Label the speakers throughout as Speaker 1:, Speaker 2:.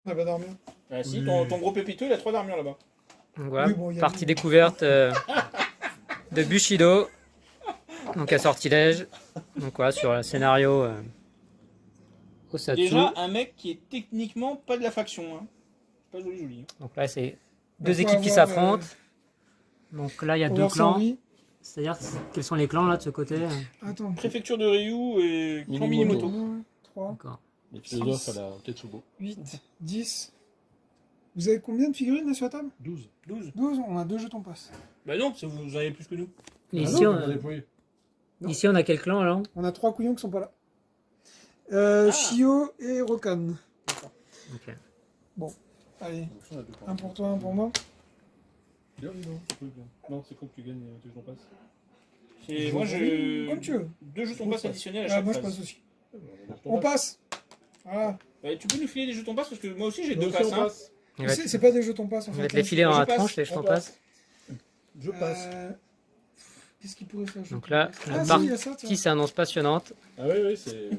Speaker 1: On va dormir.
Speaker 2: Ah, si, ton gros pépito, il a 3 d'armure là-bas.
Speaker 3: Donc voilà,
Speaker 1: Oui, bon, il y a
Speaker 3: partie
Speaker 1: des-
Speaker 3: découverte de Bushido. Donc à sortilège. Donc voilà, sur le scénario Osatsu.
Speaker 2: Déjà, un mec qui est techniquement pas de la faction. Hein. Pas joli.
Speaker 3: Donc là, c'est
Speaker 1: Bah,
Speaker 3: deux
Speaker 1: faut
Speaker 3: équipes qui
Speaker 1: avoir,
Speaker 3: s'affrontent. Donc là, il y a
Speaker 1: faut
Speaker 3: deux
Speaker 1: avoir son
Speaker 3: clans.
Speaker 1: riz.
Speaker 3: C'est-à-dire, quels sont les clans là de ce côté?
Speaker 1: Attends.
Speaker 2: Préfecture de Ryu et clan Minimoto.
Speaker 1: 3,
Speaker 3: D'accord.
Speaker 4: Les philosophes à la Tetsubo.
Speaker 1: 8, 10. Vous avez combien de figurines là sur la table?
Speaker 4: 12.
Speaker 1: 12, on a 2 jetons passe.
Speaker 2: Bah non, parce que vous en avez plus que nous.
Speaker 3: Et
Speaker 4: Ah
Speaker 3: ici,
Speaker 4: non,
Speaker 3: on
Speaker 4: on a déployé.
Speaker 3: ici, on a quel clan alors?
Speaker 1: On a 3 couillons qui sont pas là. Shio et Rokan.
Speaker 3: Ok.
Speaker 1: Allez,
Speaker 4: On a deux points.
Speaker 1: un pour toi, un pour moi.
Speaker 4: Bien, non, c'est pas bien. Non, c'est con que tu gagnes tes jetons passe.
Speaker 2: Et moi, je.
Speaker 1: Comme tu veux.
Speaker 2: 2 jetons passe additionnels à
Speaker 1: Ah,
Speaker 2: chaque
Speaker 1: moi je
Speaker 2: phase.
Speaker 1: passe aussi.
Speaker 4: On a jetons
Speaker 1: On
Speaker 4: passe.
Speaker 1: passe. Voilà.
Speaker 2: Tu peux nous filer des jetons passe parce que moi aussi j'ai
Speaker 4: Nous
Speaker 2: 2
Speaker 4: aussi,
Speaker 2: passes.
Speaker 4: on
Speaker 2: hein.
Speaker 4: passe.
Speaker 3: Il va
Speaker 1: C'est pas des jetons passe en
Speaker 3: il
Speaker 1: fait.
Speaker 3: va te les filer dans
Speaker 2: Je
Speaker 3: la
Speaker 2: passe,
Speaker 3: tranche, les jetons
Speaker 4: on
Speaker 3: passe.
Speaker 4: Je passe.
Speaker 1: Qu'est-ce qu'il pourrait faire?
Speaker 3: Donc là,
Speaker 1: Ah,
Speaker 3: la
Speaker 1: si,
Speaker 3: partie
Speaker 1: il y a ça, tiens.
Speaker 3: s'annonce passionnante.
Speaker 4: Ah oui, c'est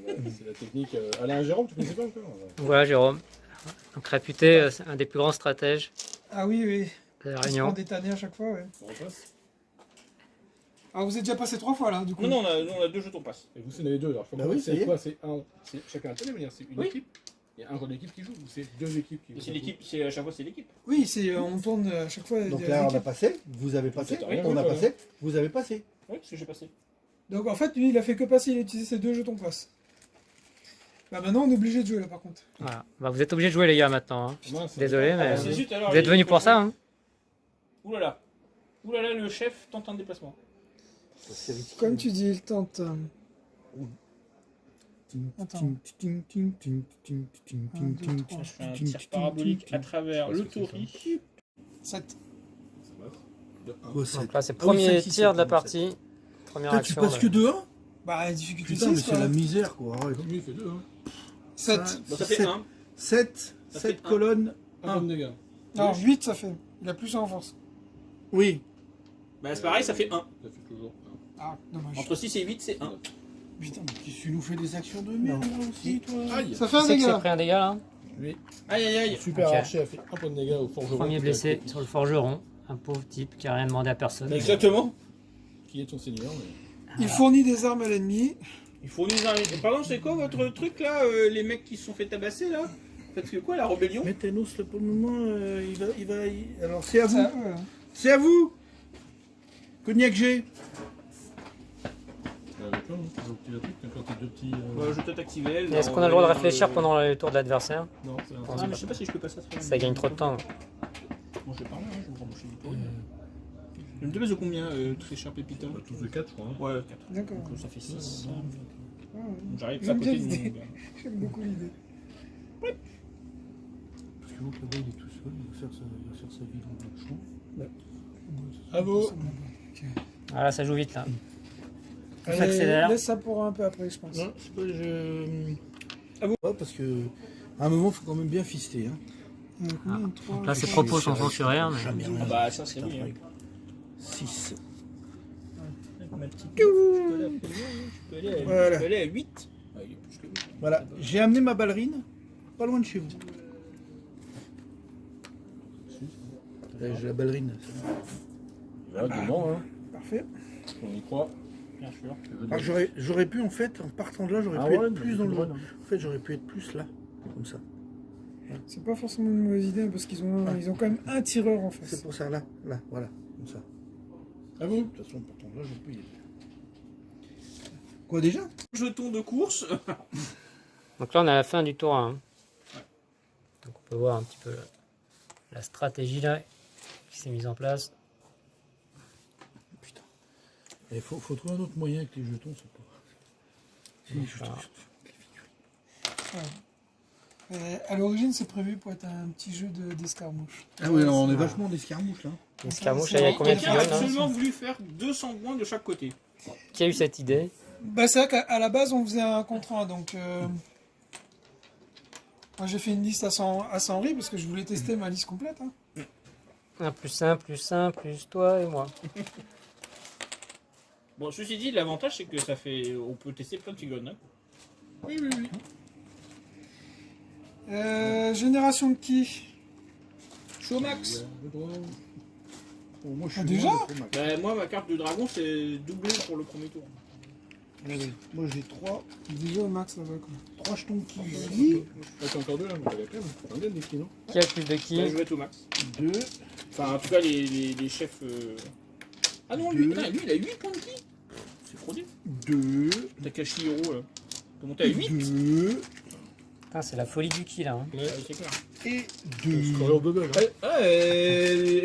Speaker 4: la technique. Alain Jérôme, tu connaissais pas encore?
Speaker 3: Voilà, Jérôme. Donc réputé, c'est un des plus grands stratèges
Speaker 1: Ah oui, oui.
Speaker 3: de la
Speaker 1: On se
Speaker 3: Réunion.
Speaker 1: prend des tannés à chaque fois, ouais.
Speaker 4: On passe.
Speaker 1: Alors vous êtes déjà passé 3 fois là, du coup.
Speaker 2: Non, nous on a 2 jetons passe.
Speaker 4: Et vous, c'est les deux. Alors, je
Speaker 5: Bah oui, ça y
Speaker 4: c'est
Speaker 5: est.
Speaker 4: quoi? C'est un. Chacun a tenez, c'est une
Speaker 2: Oui.
Speaker 4: équipe. Il y a un joueur d'équipe qui joue ou c'est deux équipes qui
Speaker 2: Mais
Speaker 4: jouent?
Speaker 2: c'est l'équipe, à chaque fois c'est l'équipe.
Speaker 1: Oui, c'est on tourne à chaque fois.
Speaker 5: Donc
Speaker 1: des
Speaker 5: là, on a
Speaker 1: équipes.
Speaker 5: passé, vous avez passé,
Speaker 2: Oui,
Speaker 5: on a
Speaker 4: oui,
Speaker 5: passé, vous avez passé.
Speaker 2: Oui, parce que j'ai passé.
Speaker 1: Donc en fait, lui, il a fait que passer, il a utilisé ses 2 jetons passe. Bah maintenant, on est obligé de jouer là par contre.
Speaker 3: Voilà. Bah, vous êtes obligés de jouer les gars maintenant. Hein.
Speaker 4: Mince,
Speaker 3: Désolé, mais
Speaker 2: c'est zut, alors,
Speaker 3: vous êtes
Speaker 2: il-
Speaker 3: venus pour ça. Hein.
Speaker 2: Oulala. Oulala, le chef tente un déplacement.
Speaker 1: Comme tu dis, il tente. Attends.
Speaker 2: Je fais un tir parabolique à travers le tori.
Speaker 1: 7.
Speaker 3: Donc là, c'est le premier tir de la partie. Première
Speaker 5: Putain, tu
Speaker 3: action.
Speaker 5: passes que 2-1?
Speaker 1: Bah, la difficulté
Speaker 5: Putain, mais
Speaker 1: 6
Speaker 5: c'est
Speaker 1: quoi.
Speaker 5: la misère quoi.
Speaker 4: Lui, il fait deux. Hein.
Speaker 1: 7.
Speaker 2: Bon, ça fait 1.
Speaker 5: 7,
Speaker 2: Ça fait
Speaker 5: 7
Speaker 2: un.
Speaker 5: colonnes.
Speaker 4: Un bon dégâts.
Speaker 1: Non, 8 ça fait. Il a plus en force.
Speaker 5: Oui.
Speaker 2: Bah c'est pareil, ça fait 1.
Speaker 4: Ça fait toujours un.
Speaker 1: Ah, dommage.
Speaker 2: Entre 6 et 8, c'est 1.
Speaker 5: Putain, mais tu nous fais des actions de merde là aussi, toi.
Speaker 4: Aïe.
Speaker 1: Ça fait un
Speaker 3: Qui c'est qui s'est
Speaker 1: dégât.
Speaker 3: pris un dégât là?
Speaker 4: Lui,
Speaker 2: Aïe aïe aïe.
Speaker 4: super
Speaker 3: Ok.
Speaker 4: archer a fait un point de dégâts au forgeron.
Speaker 3: Premier
Speaker 4: qui
Speaker 3: blessé
Speaker 4: a-
Speaker 3: sur le forgeron. Un pauvre type qui a rien demandé à personne.
Speaker 2: Exactement.
Speaker 4: Qui est ton seigneur.
Speaker 1: Il fournit des armes à l'ennemi.
Speaker 2: Il faut nous inviter. Pardon, c'est quoi votre truc là les mecs qui se sont fait tabasser là? Faites que quoi, la rébellion?
Speaker 5: Mais Thanos, là, pour le moment, Alors, c'est à vous.
Speaker 1: Ça, ouais.
Speaker 5: C'est à vous. Cognac G.
Speaker 4: Avec toi, donc tu as truc, quand t'as deux petits.
Speaker 2: Bah, je vais peut-être activer.
Speaker 3: Est-ce qu'on a le droit de réfléchir pendant le tour de l'adversaire?
Speaker 4: Non, c'est un.
Speaker 2: Ah, mais je sais pas si je peux passer à travers.
Speaker 3: Ça gagne trop de temps.
Speaker 2: Bon, je vais parler, je vais me remboucher du pot. Je me demande de combien, très cher Pépita?
Speaker 4: Tous de 4, je crois. Hein.
Speaker 2: Ouais, 4.
Speaker 1: D'accord.
Speaker 2: Donc ça fait 6.
Speaker 1: Ouais, ouais.
Speaker 2: J'arrive à
Speaker 1: J'aime bien
Speaker 2: côté de mon
Speaker 1: l'idée.
Speaker 2: gars.
Speaker 1: J'aime beaucoup l'idée.
Speaker 5: Parce que l'autre là-bas, il est tout seul, il va faire sa vie dans le champ.
Speaker 4: À vous.
Speaker 3: Voilà, ça joue vite là. On
Speaker 1: Allez,
Speaker 3: s'accélère.
Speaker 1: laisse ça pour un peu après, je pense.
Speaker 5: Non, c'est pas.
Speaker 2: À vous.
Speaker 5: Ouais, parce que. À un moment, il faut quand même bien fister. Hein.
Speaker 1: Combien? 3,
Speaker 3: Donc là, ses propos sont censurés. Hein, mais-
Speaker 5: Jamais rien.
Speaker 2: Ah bah, ça, c'est oui, hein.
Speaker 5: 6.
Speaker 2: Ma petite. Je peux aller à,
Speaker 5: Voilà.
Speaker 2: je peux aller à 8. Ah, il est plus que 8.
Speaker 5: Voilà, j'ai amené ma ballerine pas loin de chez vous. Là, j'ai la ballerine.
Speaker 4: Là, dedans, hein.
Speaker 1: Parfait.
Speaker 4: On y croit.
Speaker 2: Bien sûr.
Speaker 5: Alors, j'aurais pu en fait, en partant de là, j'aurais
Speaker 4: Ah
Speaker 5: pu
Speaker 4: ouais,
Speaker 5: être plus dans le
Speaker 4: ouais,
Speaker 5: jeu. En fait, j'aurais pu être plus là, comme ça.
Speaker 1: C'est pas forcément une mauvaise idée parce qu'ils ont quand même un tireur en
Speaker 5: C'est
Speaker 1: face.
Speaker 5: pour ça, là, voilà, comme ça.
Speaker 4: À vous.
Speaker 5: De toute façon, en partant de là, j'aurais pu y être. Quoi déjà?
Speaker 2: Jeton de course.
Speaker 3: Donc là, on est à la fin du tour 1. Donc on peut voir un petit peu la stratégie là qui s'est mise en place.
Speaker 5: Putain. Il faut trouver un autre moyen avec les jetons, c'est pas. Si, je
Speaker 3: Alors,
Speaker 1: À l'origine, c'est prévu pour être un petit jeu d'escarmouche.
Speaker 5: Ah oui, alors on est vachement d'escarmouches là.
Speaker 3: l'escarmouche, il y a combien de
Speaker 2: Quelqu'un a
Speaker 3: figurines hein
Speaker 2: absolument voulu faire 200 points de chaque côté.
Speaker 3: Qui a eu cette idée?
Speaker 1: Bah, c'est vrai qu'à la base, on faisait un contre 1, donc... Moi, j'ai fait une liste à 100 riz parce que je voulais tester ma liste complète. Hein.
Speaker 3: 1 plus 1 plus 1 plus toi et moi.
Speaker 2: Bon, ceci dit, l'avantage c'est que ça fait. On peut tester plein de figurines. Hein.
Speaker 4: Oui, oui, oui.
Speaker 1: Génération de qui?
Speaker 2: Je suis au max.
Speaker 5: Bon, moi, je
Speaker 1: Ah,
Speaker 5: suis
Speaker 1: déjà
Speaker 5: loin d'être au max.
Speaker 2: Bah, moi, ma carte de dragon, c'est doublé pour le premier tour.
Speaker 5: Allez, moi j'ai 3
Speaker 1: Déjà au max là-bas quoi.
Speaker 5: jetons qui.
Speaker 4: Ah, t'as encore deux là, mais t'as quand même. T'en gagnes des qui, non?
Speaker 3: Qui a le plus de
Speaker 2: Bah,
Speaker 3: qui?
Speaker 2: je vais être au max.
Speaker 5: 2,
Speaker 2: Enfin, en tout cas, les chefs. Ah non, lui, putain, lui, il a 8 points de ki. C'est fraudé.
Speaker 5: 2,
Speaker 2: Takashi Hiro, là. T'es monté à 8.
Speaker 5: 2
Speaker 3: Putain, c'est la folie du ki là. Hein.
Speaker 4: Ouais.
Speaker 2: C'est clair.
Speaker 5: et
Speaker 4: Je
Speaker 5: 2.
Speaker 4: crois au bubble. Hein.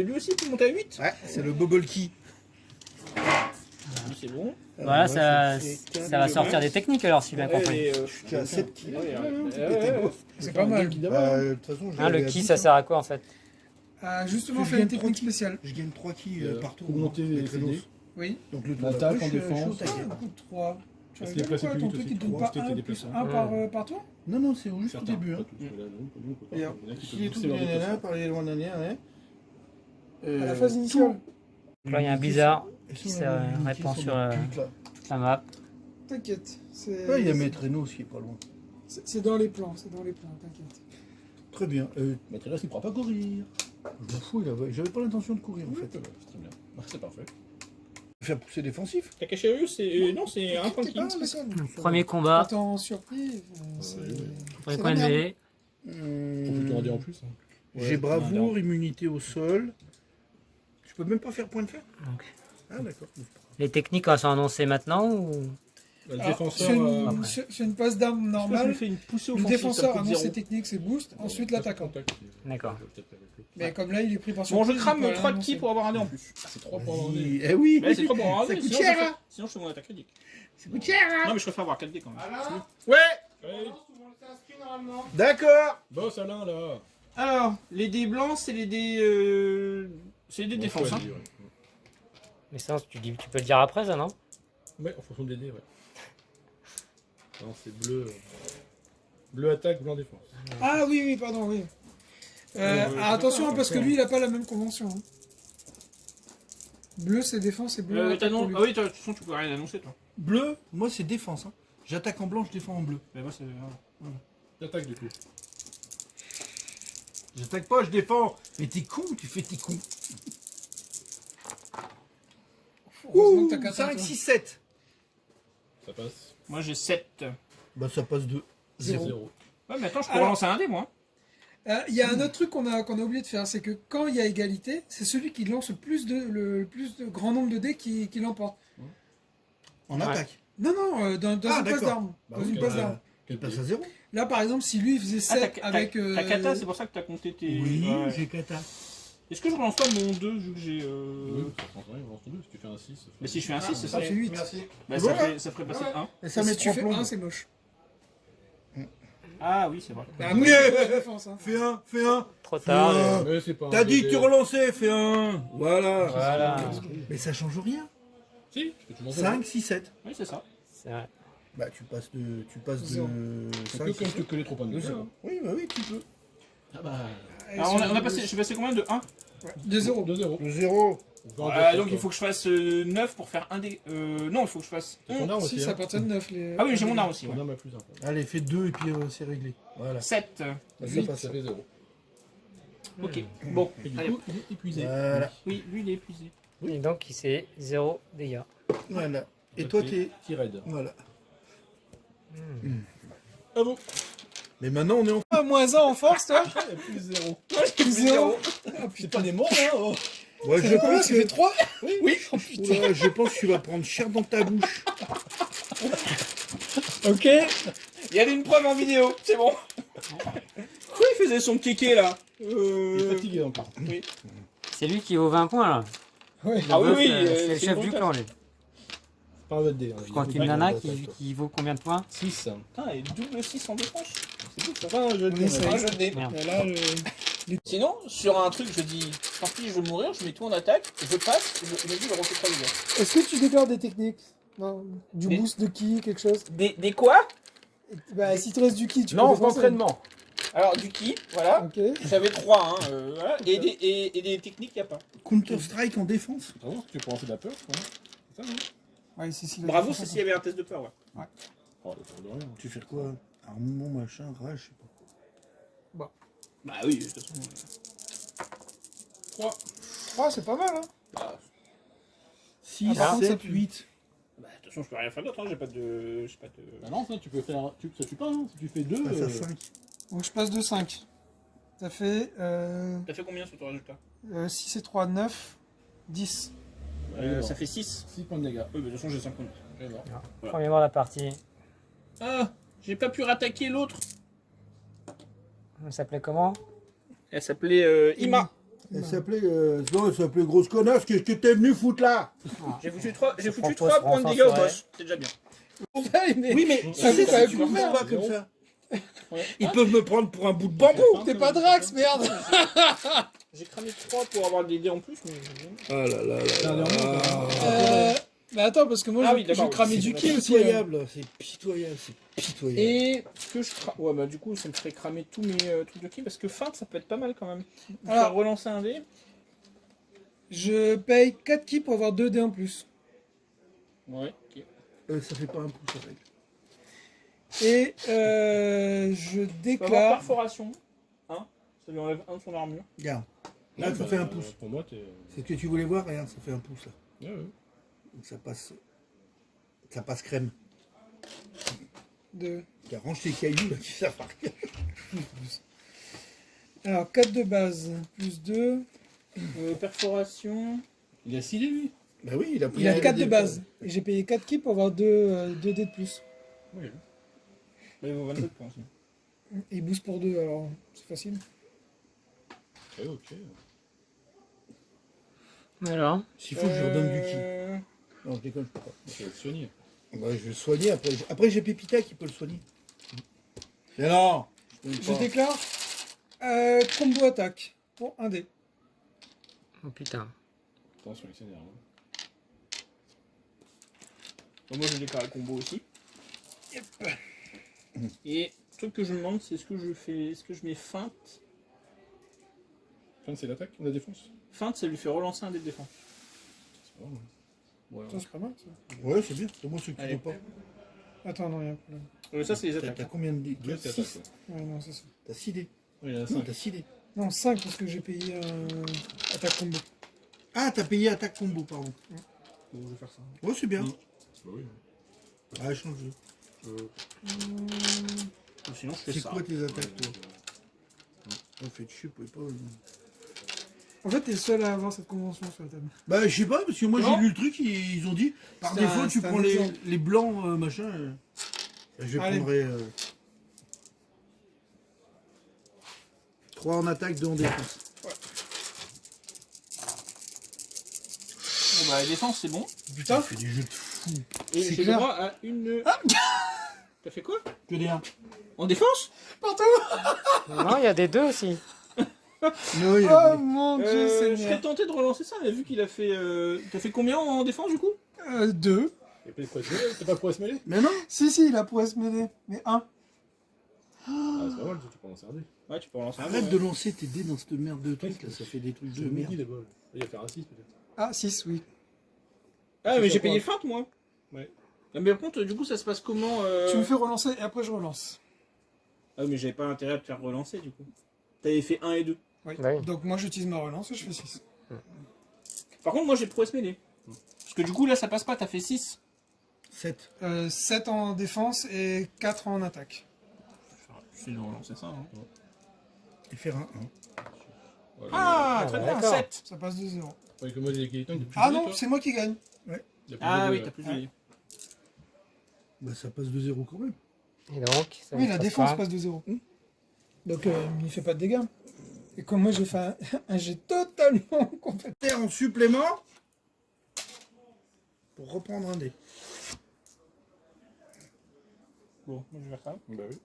Speaker 2: Lui aussi, il peut monter à 8.
Speaker 5: Ouais, c'est le bubble key.
Speaker 2: Lui, c'est bon.
Speaker 3: Voilà, ça
Speaker 5: fait
Speaker 3: va sortir des techniques alors, si bien compris.
Speaker 2: Et,
Speaker 5: Je suis à 7 kills.
Speaker 1: C'est pas mal.
Speaker 5: De toute façon, je
Speaker 3: Hein,
Speaker 5: vais
Speaker 3: le
Speaker 5: à
Speaker 3: ki,
Speaker 5: 10,
Speaker 3: ça
Speaker 5: hein.
Speaker 3: sert à quoi en fait?
Speaker 1: Justement,
Speaker 5: Je
Speaker 1: fait une
Speaker 5: gagne
Speaker 1: technique
Speaker 5: 3
Speaker 1: spéciale.
Speaker 5: Je gagne 3 kills par tour.
Speaker 4: Augmenter
Speaker 5: les
Speaker 4: les
Speaker 5: créneaux.
Speaker 4: CD.
Speaker 1: Oui.
Speaker 5: Donc le tour
Speaker 4: L'attaque,
Speaker 5: d'après,
Speaker 4: en
Speaker 5: je suis au
Speaker 4: défense.
Speaker 5: taquet.
Speaker 1: Ah, coup de 3. Tu
Speaker 4: Parce
Speaker 1: as
Speaker 4: qu'il est placé
Speaker 1: quoi,
Speaker 4: plus
Speaker 1: ton
Speaker 4: vite
Speaker 1: truc,
Speaker 4: aussi.
Speaker 1: il te donne
Speaker 4: Trois,
Speaker 1: pas
Speaker 4: c'était
Speaker 1: 1 plus
Speaker 4: déplacement.
Speaker 1: 1 par tour?
Speaker 5: Non, non, c'est juste au
Speaker 4: Certains,
Speaker 5: début.
Speaker 4: pas
Speaker 5: Hein.
Speaker 4: tous, mais là, non, nous, on peut pas.
Speaker 5: Et
Speaker 4: Il y en a qui
Speaker 5: si
Speaker 4: peuvent
Speaker 5: est tout
Speaker 4: booster leur
Speaker 5: nanana,
Speaker 4: déplacement.
Speaker 5: par les loin nanana, hein.
Speaker 1: À la phase initiale.
Speaker 3: Donc là, il y a un blizzard qui se répand sur la map.
Speaker 1: T'inquiète.
Speaker 5: Ouais, il y a mes traîneaux aussi, pas loin.
Speaker 1: C'est dans les plans, t'inquiète.
Speaker 5: Très bien.
Speaker 4: Mais très bien, il ne pourra pas courir.
Speaker 5: Je m'en fous, j'avais pas l'intention de courir en fait.
Speaker 4: C'est très bien. C'est parfait.
Speaker 5: Faire pousser défensif.
Speaker 2: Takashi Hiro, c'est. Non, c'est un point de ki.
Speaker 3: Premier combat,
Speaker 1: Attends, surpris.
Speaker 3: premier point de mêlée.
Speaker 4: Faut plutôt un dé en plus. Hein.
Speaker 5: J'ai
Speaker 4: Ouais,
Speaker 5: bravoure, immunité au sol. Je peux même pas faire point de fer.
Speaker 3: Donc,
Speaker 5: Ah d'accord.
Speaker 3: les techniques elles sont annoncées maintenant ou...
Speaker 4: Bah, le
Speaker 1: Alors,
Speaker 4: défenseur.
Speaker 1: sur une passe d'armes
Speaker 2: Je
Speaker 1: normale,
Speaker 2: fais une poussée
Speaker 1: le
Speaker 2: offensive.
Speaker 1: défenseur
Speaker 2: ça me coûte
Speaker 1: annonce
Speaker 2: zéro.
Speaker 1: ses techniques, ses boosts, ensuite l'attaquant.
Speaker 3: D'accord.
Speaker 1: Mais comme là, il est pris par
Speaker 2: Bon, je
Speaker 1: surprise. il
Speaker 2: crame
Speaker 1: peut
Speaker 2: 3 de
Speaker 1: l'annoncer.
Speaker 2: ki pour avoir un dé en plus.
Speaker 4: C'est 3 pour avoir un dé.
Speaker 5: Oui, eh oui.
Speaker 2: Ouais, c'est 3 pour avoir un
Speaker 5: Ça
Speaker 2: dé.
Speaker 5: coûte
Speaker 2: Sinon,
Speaker 5: cher,
Speaker 2: je fais-
Speaker 5: hein.
Speaker 2: sinon, je fais mon attaque critique.
Speaker 5: Ça coûte cher, hein.
Speaker 2: Non, mais je préfère avoir 4 dés quand même.
Speaker 5: Ouais.
Speaker 4: Ouais.
Speaker 5: D'accord.
Speaker 4: Boss Alain là.
Speaker 2: Alors, les dés blancs, c'est les dés. C'est les dés de défense. Hein.
Speaker 3: Mais ça, tu peux le dire après ça, non?
Speaker 4: Ouais, en fonction des dés, ouais. Non, c'est bleu. Bleu attaque, blanc défense.
Speaker 1: Ah oui, pardon, oui. Alors, attention, parce que lui, il a pas la même convention. hein. Bleu, c'est défense et bleu. attaque pour lui.
Speaker 2: Ah oui, de toute façon, tu peux rien annoncer, toi.
Speaker 5: Bleu, moi c'est défense. Hein. J'attaque en blanc, je défends en bleu.
Speaker 2: Mais moi, c'est.
Speaker 4: Attaque du coup.
Speaker 5: J'attaque pas, je défends. Mais t'es con, tu fais tes cons.
Speaker 1: Heureusement
Speaker 5: Ouh,
Speaker 1: que t'as qu'à
Speaker 5: 5,
Speaker 1: attendre.
Speaker 5: 6, 7.
Speaker 4: Ça passe.
Speaker 2: Moi, j'ai 7.
Speaker 5: Bah ça passe de 0.
Speaker 4: 0.
Speaker 2: Ouais, mais attends, je peux
Speaker 1: Alors-
Speaker 2: relancer un dé, moi.
Speaker 1: Il y a un autre truc qu'on a oublié de faire, c'est que quand il y a égalité, c'est celui qui lance le plus de grand nombre de dés qui l'emporte.
Speaker 5: En
Speaker 3: Ouais.
Speaker 5: attaque.
Speaker 1: Non, non, dans
Speaker 5: Ah,
Speaker 1: une passe
Speaker 5: d'accord.
Speaker 1: d'armes.
Speaker 4: Bah
Speaker 1: Dans
Speaker 4: oui,
Speaker 1: une passe d'armes.
Speaker 5: Il passe à 0.
Speaker 1: Là, par exemple, si lui il faisait 7 avec.
Speaker 2: Ta kata, c'est pour ça que t'as compté tes.
Speaker 5: Oui,
Speaker 2: Ouais.
Speaker 5: j'ai kata.
Speaker 2: Est-ce que je relance pas mon 2 vu que j'ai.
Speaker 4: Oui, ça change rien, on lance ton 2. Si tu fais un 6. ça fait-
Speaker 2: Mais si je fais un 6, c'est
Speaker 1: Ça
Speaker 2: ça.
Speaker 1: fait 8.
Speaker 5: Merci.
Speaker 2: Bah,
Speaker 5: Voilà.
Speaker 2: ça ferait passer 1.
Speaker 5: Et ça
Speaker 1: Et
Speaker 5: met
Speaker 1: si tu
Speaker 5: 3
Speaker 1: fais
Speaker 5: plombs.
Speaker 1: 1, c'est moche.
Speaker 2: Ah oui, c'est vrai.
Speaker 1: Ah, oui, c'est la défense. Hein.
Speaker 5: Fais un, fais un.
Speaker 3: Trop tard.
Speaker 5: Ah.
Speaker 4: Mais c'est pas un
Speaker 5: T'as dit que
Speaker 4: dé.
Speaker 5: tu relançais, fais un. Voilà.
Speaker 3: Voilà.
Speaker 5: Mais ça change rien.
Speaker 4: Si, parce que tu lances
Speaker 5: 5, 6, 7.
Speaker 2: Oui, c'est ça.
Speaker 3: C'est vrai.
Speaker 5: Bah tu passes de
Speaker 1: Zéro.
Speaker 4: 5,
Speaker 5: 5,
Speaker 4: que quand tu connais trop pas de 2.
Speaker 5: Oui, bah oui, tu peux.
Speaker 4: Ah bah.
Speaker 2: Alors, on a passé, je suis passé combien de 1
Speaker 1: De 0.
Speaker 4: 2-0.
Speaker 5: De 0.
Speaker 2: Donc il faut que je fasse 9 pour faire un dé. Non, il faut que je fasse.
Speaker 4: C'est ton arme
Speaker 1: Si,
Speaker 4: aussi.
Speaker 1: ça
Speaker 4: Hein.
Speaker 1: part de 9. Les...
Speaker 2: Ah oui, j'ai mon arme aussi.
Speaker 4: Ton arme a plus un peu.
Speaker 5: Allez, fais 2 et puis c'est réglé. Voilà.
Speaker 2: 7.
Speaker 4: Ça passe, ça fait 0.
Speaker 2: Ok. Bon,
Speaker 4: Et du
Speaker 2: allez.
Speaker 4: coup, il est épuisé.
Speaker 5: Voilà.
Speaker 2: Oui, lui il est épuisé.
Speaker 3: Et donc, il s'est 0 dégâts.
Speaker 5: Voilà. Et toi, t'es.
Speaker 4: Qui raid.
Speaker 5: Voilà.
Speaker 4: Ah bon.
Speaker 5: Mais maintenant, on est en.
Speaker 1: Ah, moins 1 en force, toi
Speaker 4: Plus 0.
Speaker 1: Plus 0.
Speaker 4: C'est pas des morts, hein. Oh.
Speaker 5: Ouais,
Speaker 1: Ça fait combien Ça fait 3
Speaker 2: Oui.
Speaker 5: Oula, je pense que tu vas prendre cher dans ta bouche.
Speaker 1: Ok.
Speaker 2: Il y a une preuve en vidéo, c'est bon. Pourquoi il faisait son kéké là
Speaker 4: Il est fatigué en plus.
Speaker 2: Oui.
Speaker 3: C'est lui qui vaut 20 points là.
Speaker 1: Ouais.
Speaker 2: Ah oui,
Speaker 3: boss,
Speaker 2: oui,
Speaker 3: c'est le
Speaker 2: c'est
Speaker 3: chef
Speaker 2: une
Speaker 3: du
Speaker 2: bonne
Speaker 3: clan, lui.
Speaker 4: Pas un votre dé.
Speaker 3: Je crois qu'une nana qui vaut combien de points?
Speaker 4: 6.
Speaker 2: Putain, et double 6 en défense.
Speaker 4: C'est bon, ça va un jeu de
Speaker 1: Oui,
Speaker 4: dé.
Speaker 1: ça
Speaker 2: Un jeu de dé.
Speaker 3: Merde.
Speaker 1: Et là,
Speaker 2: Sinon, sur un truc, je dis, tant pis, je veux mourir, je mets tout en attaque, je passe, je me dis, je refais pas les gars.
Speaker 1: est-ce que tu déclares des techniques? Non, du
Speaker 2: Des-
Speaker 1: boost de ki, quelque chose?
Speaker 2: Des quoi?
Speaker 1: Bah, si tu restes du ki, tu
Speaker 4: Non,
Speaker 1: peux défoncer.
Speaker 4: d'entraînement.
Speaker 2: Alors, du ki, voilà.
Speaker 1: Ok.
Speaker 2: J'avais 3, hein, voilà. Et des techniques, y a pas.
Speaker 5: Counter-Strike en défense.
Speaker 4: Ah bon, tu peux lancer de la peur, quoi. C'est ça, non?
Speaker 1: Ouais, c'est
Speaker 2: Bravo, c'est s'il y avait un test de peur, ouais.
Speaker 4: Oh, le peur de rien.
Speaker 5: Tu fais quoi? Armement, machin, rage, je sais pas.
Speaker 2: Bah oui, de toute façon.
Speaker 4: 3.
Speaker 1: Ah, c'est pas mal, hein.
Speaker 2: Bah,
Speaker 5: 6,
Speaker 1: Ah, par contre, ça
Speaker 5: 7,
Speaker 1: pue.
Speaker 5: 8.
Speaker 2: bah, de toute façon, je peux rien faire d'autre, hein. J'ai pas de.
Speaker 4: Bah non, ça, tu peux faire. Ça tue pas, hein. Si tu fais 2.
Speaker 5: Passe à 5.
Speaker 1: Donc je passe de 5. Ça fait
Speaker 2: T'as fait combien sur ton résultat
Speaker 1: 6 et 3, 9, 10.
Speaker 2: Ça fait 6.
Speaker 4: 6 points de dégâts.
Speaker 2: Oui, mais de toute façon, j'ai 5 points.
Speaker 4: Et mort.
Speaker 2: Voilà.
Speaker 3: Premier mort de la partie.
Speaker 2: Ah, j'ai pas pu rattaquer l'autre.
Speaker 3: Elle s'appelait comment?
Speaker 2: Elle s'appelait Ima.
Speaker 5: Elle s'appelait. Non, elle s'appelait grosse connasse. Qu'est-ce que t'es venu foutre là?
Speaker 2: J'ai foutu 3
Speaker 3: Pour
Speaker 2: points de dégâts au boss. C'est déjà bien.
Speaker 1: Oui, mais
Speaker 2: ça fait
Speaker 1: pas
Speaker 2: tu
Speaker 1: couvert.
Speaker 5: Pas comme ça.
Speaker 2: Ouais.
Speaker 5: Ils peuvent me prendre pour un bout de bambou.
Speaker 1: T'es pas Drax, merde.
Speaker 2: J'ai cramé 3 pour avoir des dés en plus, mais.
Speaker 5: Ah là là là là.
Speaker 1: Mais attends, parce que moi,
Speaker 2: Ah oui,
Speaker 1: j'ai
Speaker 2: d'accord,
Speaker 1: cramé
Speaker 2: oui,
Speaker 1: du
Speaker 2: c'est
Speaker 1: kill aussi.
Speaker 5: Pitoyable, c'est pitoyable, c'est pitoyable.
Speaker 2: Et ce que je ouais bah du coup ça me ferait cramer tous mes trucs de kill parce que feinte ça peut être pas mal quand même.
Speaker 1: Alors-
Speaker 2: Faire relancer un dé.
Speaker 1: Je paye 4 ki pour avoir 2 dés en plus.
Speaker 2: Ouais. Ok.
Speaker 5: Ça fait pas un pouce avec.
Speaker 1: Et je
Speaker 2: Faut avoir
Speaker 1: déclare.
Speaker 2: perforation. Hein, ça lui enlève un de son armure.
Speaker 5: Regarde. Là, ça fait un pouce.
Speaker 4: Pour moi, t'es.
Speaker 5: C'est ce que tu voulais voir, regarde, ça fait un pouce là.
Speaker 4: Ouais, ouais.
Speaker 5: Donc ça passe crème.
Speaker 1: De...
Speaker 5: Car range tes cailloux là, tu sais pas.
Speaker 1: Alors 4 de base, plus 2.
Speaker 2: Perforation.
Speaker 4: Il a 6 dés, lui.
Speaker 5: Bah oui, il a pris
Speaker 1: Il a
Speaker 5: un
Speaker 1: 4 de
Speaker 5: dé.
Speaker 1: base. Et j'ai payé 4 ki pour avoir 2 dés de plus.
Speaker 4: Oui.
Speaker 2: Mais il vaut 27 points aussi.
Speaker 1: Et il booste pour 2, alors c'est facile.
Speaker 4: Ok.
Speaker 3: Alors,
Speaker 5: S'il faut que je leur donne du ki. Non, je déconne, je peux pas.
Speaker 4: Tu vas te soigner.
Speaker 5: Bah, je vais le soigner après. Après, j'ai Pépita qui peut le soigner. Mais non,
Speaker 1: Je déclare combo attaque pour 1 dé.
Speaker 3: oh putain.
Speaker 4: Attention, il s'énerve.
Speaker 2: Donc moi je déclare le combo aussi. Et le truc que je me demande c'est est-ce que je mets feinte.
Speaker 4: Fin, c'est l'attaque ou la défense?
Speaker 2: Feinte ça lui fait relancer un dé de défense.
Speaker 4: C'est pas mal. Ouais,
Speaker 1: Ça, c'est pas mal ça.
Speaker 5: Ouais, c'est bien. C'est moi ce que tu
Speaker 2: Allez.
Speaker 5: veux pas.
Speaker 1: Attends, non, il y a un problème.
Speaker 2: Ça c'est les
Speaker 5: T'as
Speaker 2: attaques.
Speaker 5: combien de dés?
Speaker 4: Deux, c'est
Speaker 5: 6.
Speaker 4: attaque.
Speaker 1: Ouais, non, c'est ça.
Speaker 5: T'as 6 dés.
Speaker 4: Oui, il y en a
Speaker 5: Non,
Speaker 4: 5.
Speaker 5: t'as 6 dés.
Speaker 1: Non, 5 parce que j'ai payé attaque combo.
Speaker 5: Ah, t'as payé attaque combo, pardon.
Speaker 2: Bon, je vais faire ça.
Speaker 5: Ouais, c'est bien.
Speaker 4: Bah oui.
Speaker 5: Ah, change de.
Speaker 2: Ou sinon je fais
Speaker 5: C'est
Speaker 2: ça.
Speaker 5: quoi tes attaques, toi? On fait chier, vous pouvez pas.
Speaker 1: En fait, t'es le seul à avoir cette convention sur la table.
Speaker 5: Bah, je sais pas, parce que moi
Speaker 2: Non.
Speaker 5: j'ai lu le truc, ils ont dit, par
Speaker 1: C'est
Speaker 5: défaut,
Speaker 1: un-
Speaker 5: tu
Speaker 1: c'est un
Speaker 5: prends
Speaker 1: exemple.
Speaker 5: les blancs, machin. Je
Speaker 1: Allez.
Speaker 5: prendrai 3 en attaque, 2 en défense.
Speaker 2: Bon bah la défense c'est bon.
Speaker 1: Putain,
Speaker 5: fait des jeux de fou.
Speaker 2: Et
Speaker 1: C'est
Speaker 2: j'ai le
Speaker 1: clair.
Speaker 2: droit à une. T'as fait quoi?
Speaker 5: Que des 1.
Speaker 2: En défense?
Speaker 3: Non, il y a des 2 aussi.
Speaker 5: Non, il y a
Speaker 1: oh mon dieu,
Speaker 2: Je serais
Speaker 1: Seigneur.
Speaker 2: tenté de relancer ça, mais vu qu'il a fait. T'as fait combien en défense du coup?
Speaker 1: 2.
Speaker 4: Et puis, quoi, t'as pas pour se mêler?
Speaker 5: Mais non.
Speaker 1: Si, il a pourrait se mêler. Mais 1.
Speaker 4: Ah, c'est pas mal, tu peux lancer un dé.
Speaker 2: Ouais, tu peux relancer un
Speaker 5: Arrête
Speaker 2: peu,
Speaker 5: de
Speaker 2: ouais.
Speaker 5: lancer tes dés dans cette merde de truc là, ça fait des trucs
Speaker 4: Je
Speaker 5: de
Speaker 4: me
Speaker 5: merde.
Speaker 4: dis d'abord. Il va faire un 6 peut-être.
Speaker 1: Ah, 6, oui.
Speaker 2: Ah, mais
Speaker 4: C'est
Speaker 2: j'ai
Speaker 4: quoi?
Speaker 2: payé feinte moi.
Speaker 4: Ouais.
Speaker 2: Ah, mais par contre, du coup, ça se passe comment
Speaker 1: Tu me fais relancer et après je relance.
Speaker 2: Ah, mais j'avais pas intérêt à te faire relancer du coup. T'avais fait 1 et 2.
Speaker 1: Oui.
Speaker 3: Bah oui.
Speaker 1: Donc moi j'utilise ma relance et je fais 6.
Speaker 2: Par contre, moi j'ai prouesse mêlée. Parce que du coup, là ça passe pas, t'as fait 6.
Speaker 5: 7.
Speaker 1: 7 en défense et 4 en attaque.
Speaker 2: Je vais relancer ça. Hein.
Speaker 5: Et faire un 1.
Speaker 4: Voilà.
Speaker 2: Ah,
Speaker 3: Ah,
Speaker 2: très bien,
Speaker 3: d'accord.
Speaker 2: 7.
Speaker 1: Ça passe de 0.
Speaker 4: Ouais, que moi, j'ai Gaëtan, il est plus
Speaker 1: Ah
Speaker 4: de dés,
Speaker 1: non,
Speaker 4: toi.
Speaker 1: c'est moi qui gagne.
Speaker 4: Il a plus
Speaker 2: Ah
Speaker 4: de
Speaker 2: oui,
Speaker 4: dés,
Speaker 2: t'as plus de dés.
Speaker 5: Bah ça passe de 0 quand même.
Speaker 3: Et donc, ça
Speaker 1: Oui,
Speaker 3: lui
Speaker 1: la
Speaker 3: passe
Speaker 1: défense
Speaker 3: pas.
Speaker 1: passe de 0. Donc il fait pas de dégâts. Et comme moi j'ai fait un jet totalement complètement.
Speaker 5: Terre en supplément pour reprendre un dé.
Speaker 2: Bon, moi je vais faire ça.
Speaker 4: Bah oui.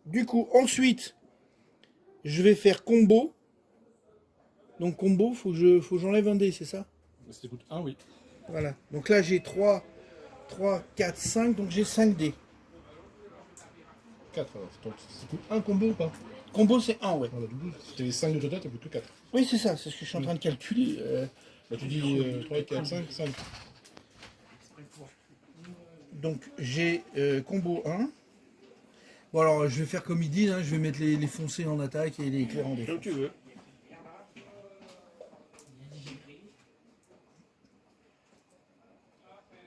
Speaker 5: Du coup, ensuite, je vais faire combo. Donc combo, faut que j'enlève un dé, c'est ça?
Speaker 4: Ça coûte 1, oui.
Speaker 5: Voilà. Donc là, j'ai 3, 4, 5, donc j'ai 5 dés.
Speaker 4: 4 alors. Donc, ça coûte 1 combo ou pas?
Speaker 5: Combo, c'est 1, ouais.
Speaker 4: Voilà, du coup, si t'avais 5 de total, t'as plus que 4.
Speaker 5: Oui, c'est ça, c'est ce que je suis en train de calculer.
Speaker 4: Bah, tu dis 3, 4, 5, 5.
Speaker 5: Donc j'ai combo 1. Bon alors je vais faire comme ils disent, hein, je vais mettre les foncés en attaque et les clairs en défense.
Speaker 2: Comme tu veux.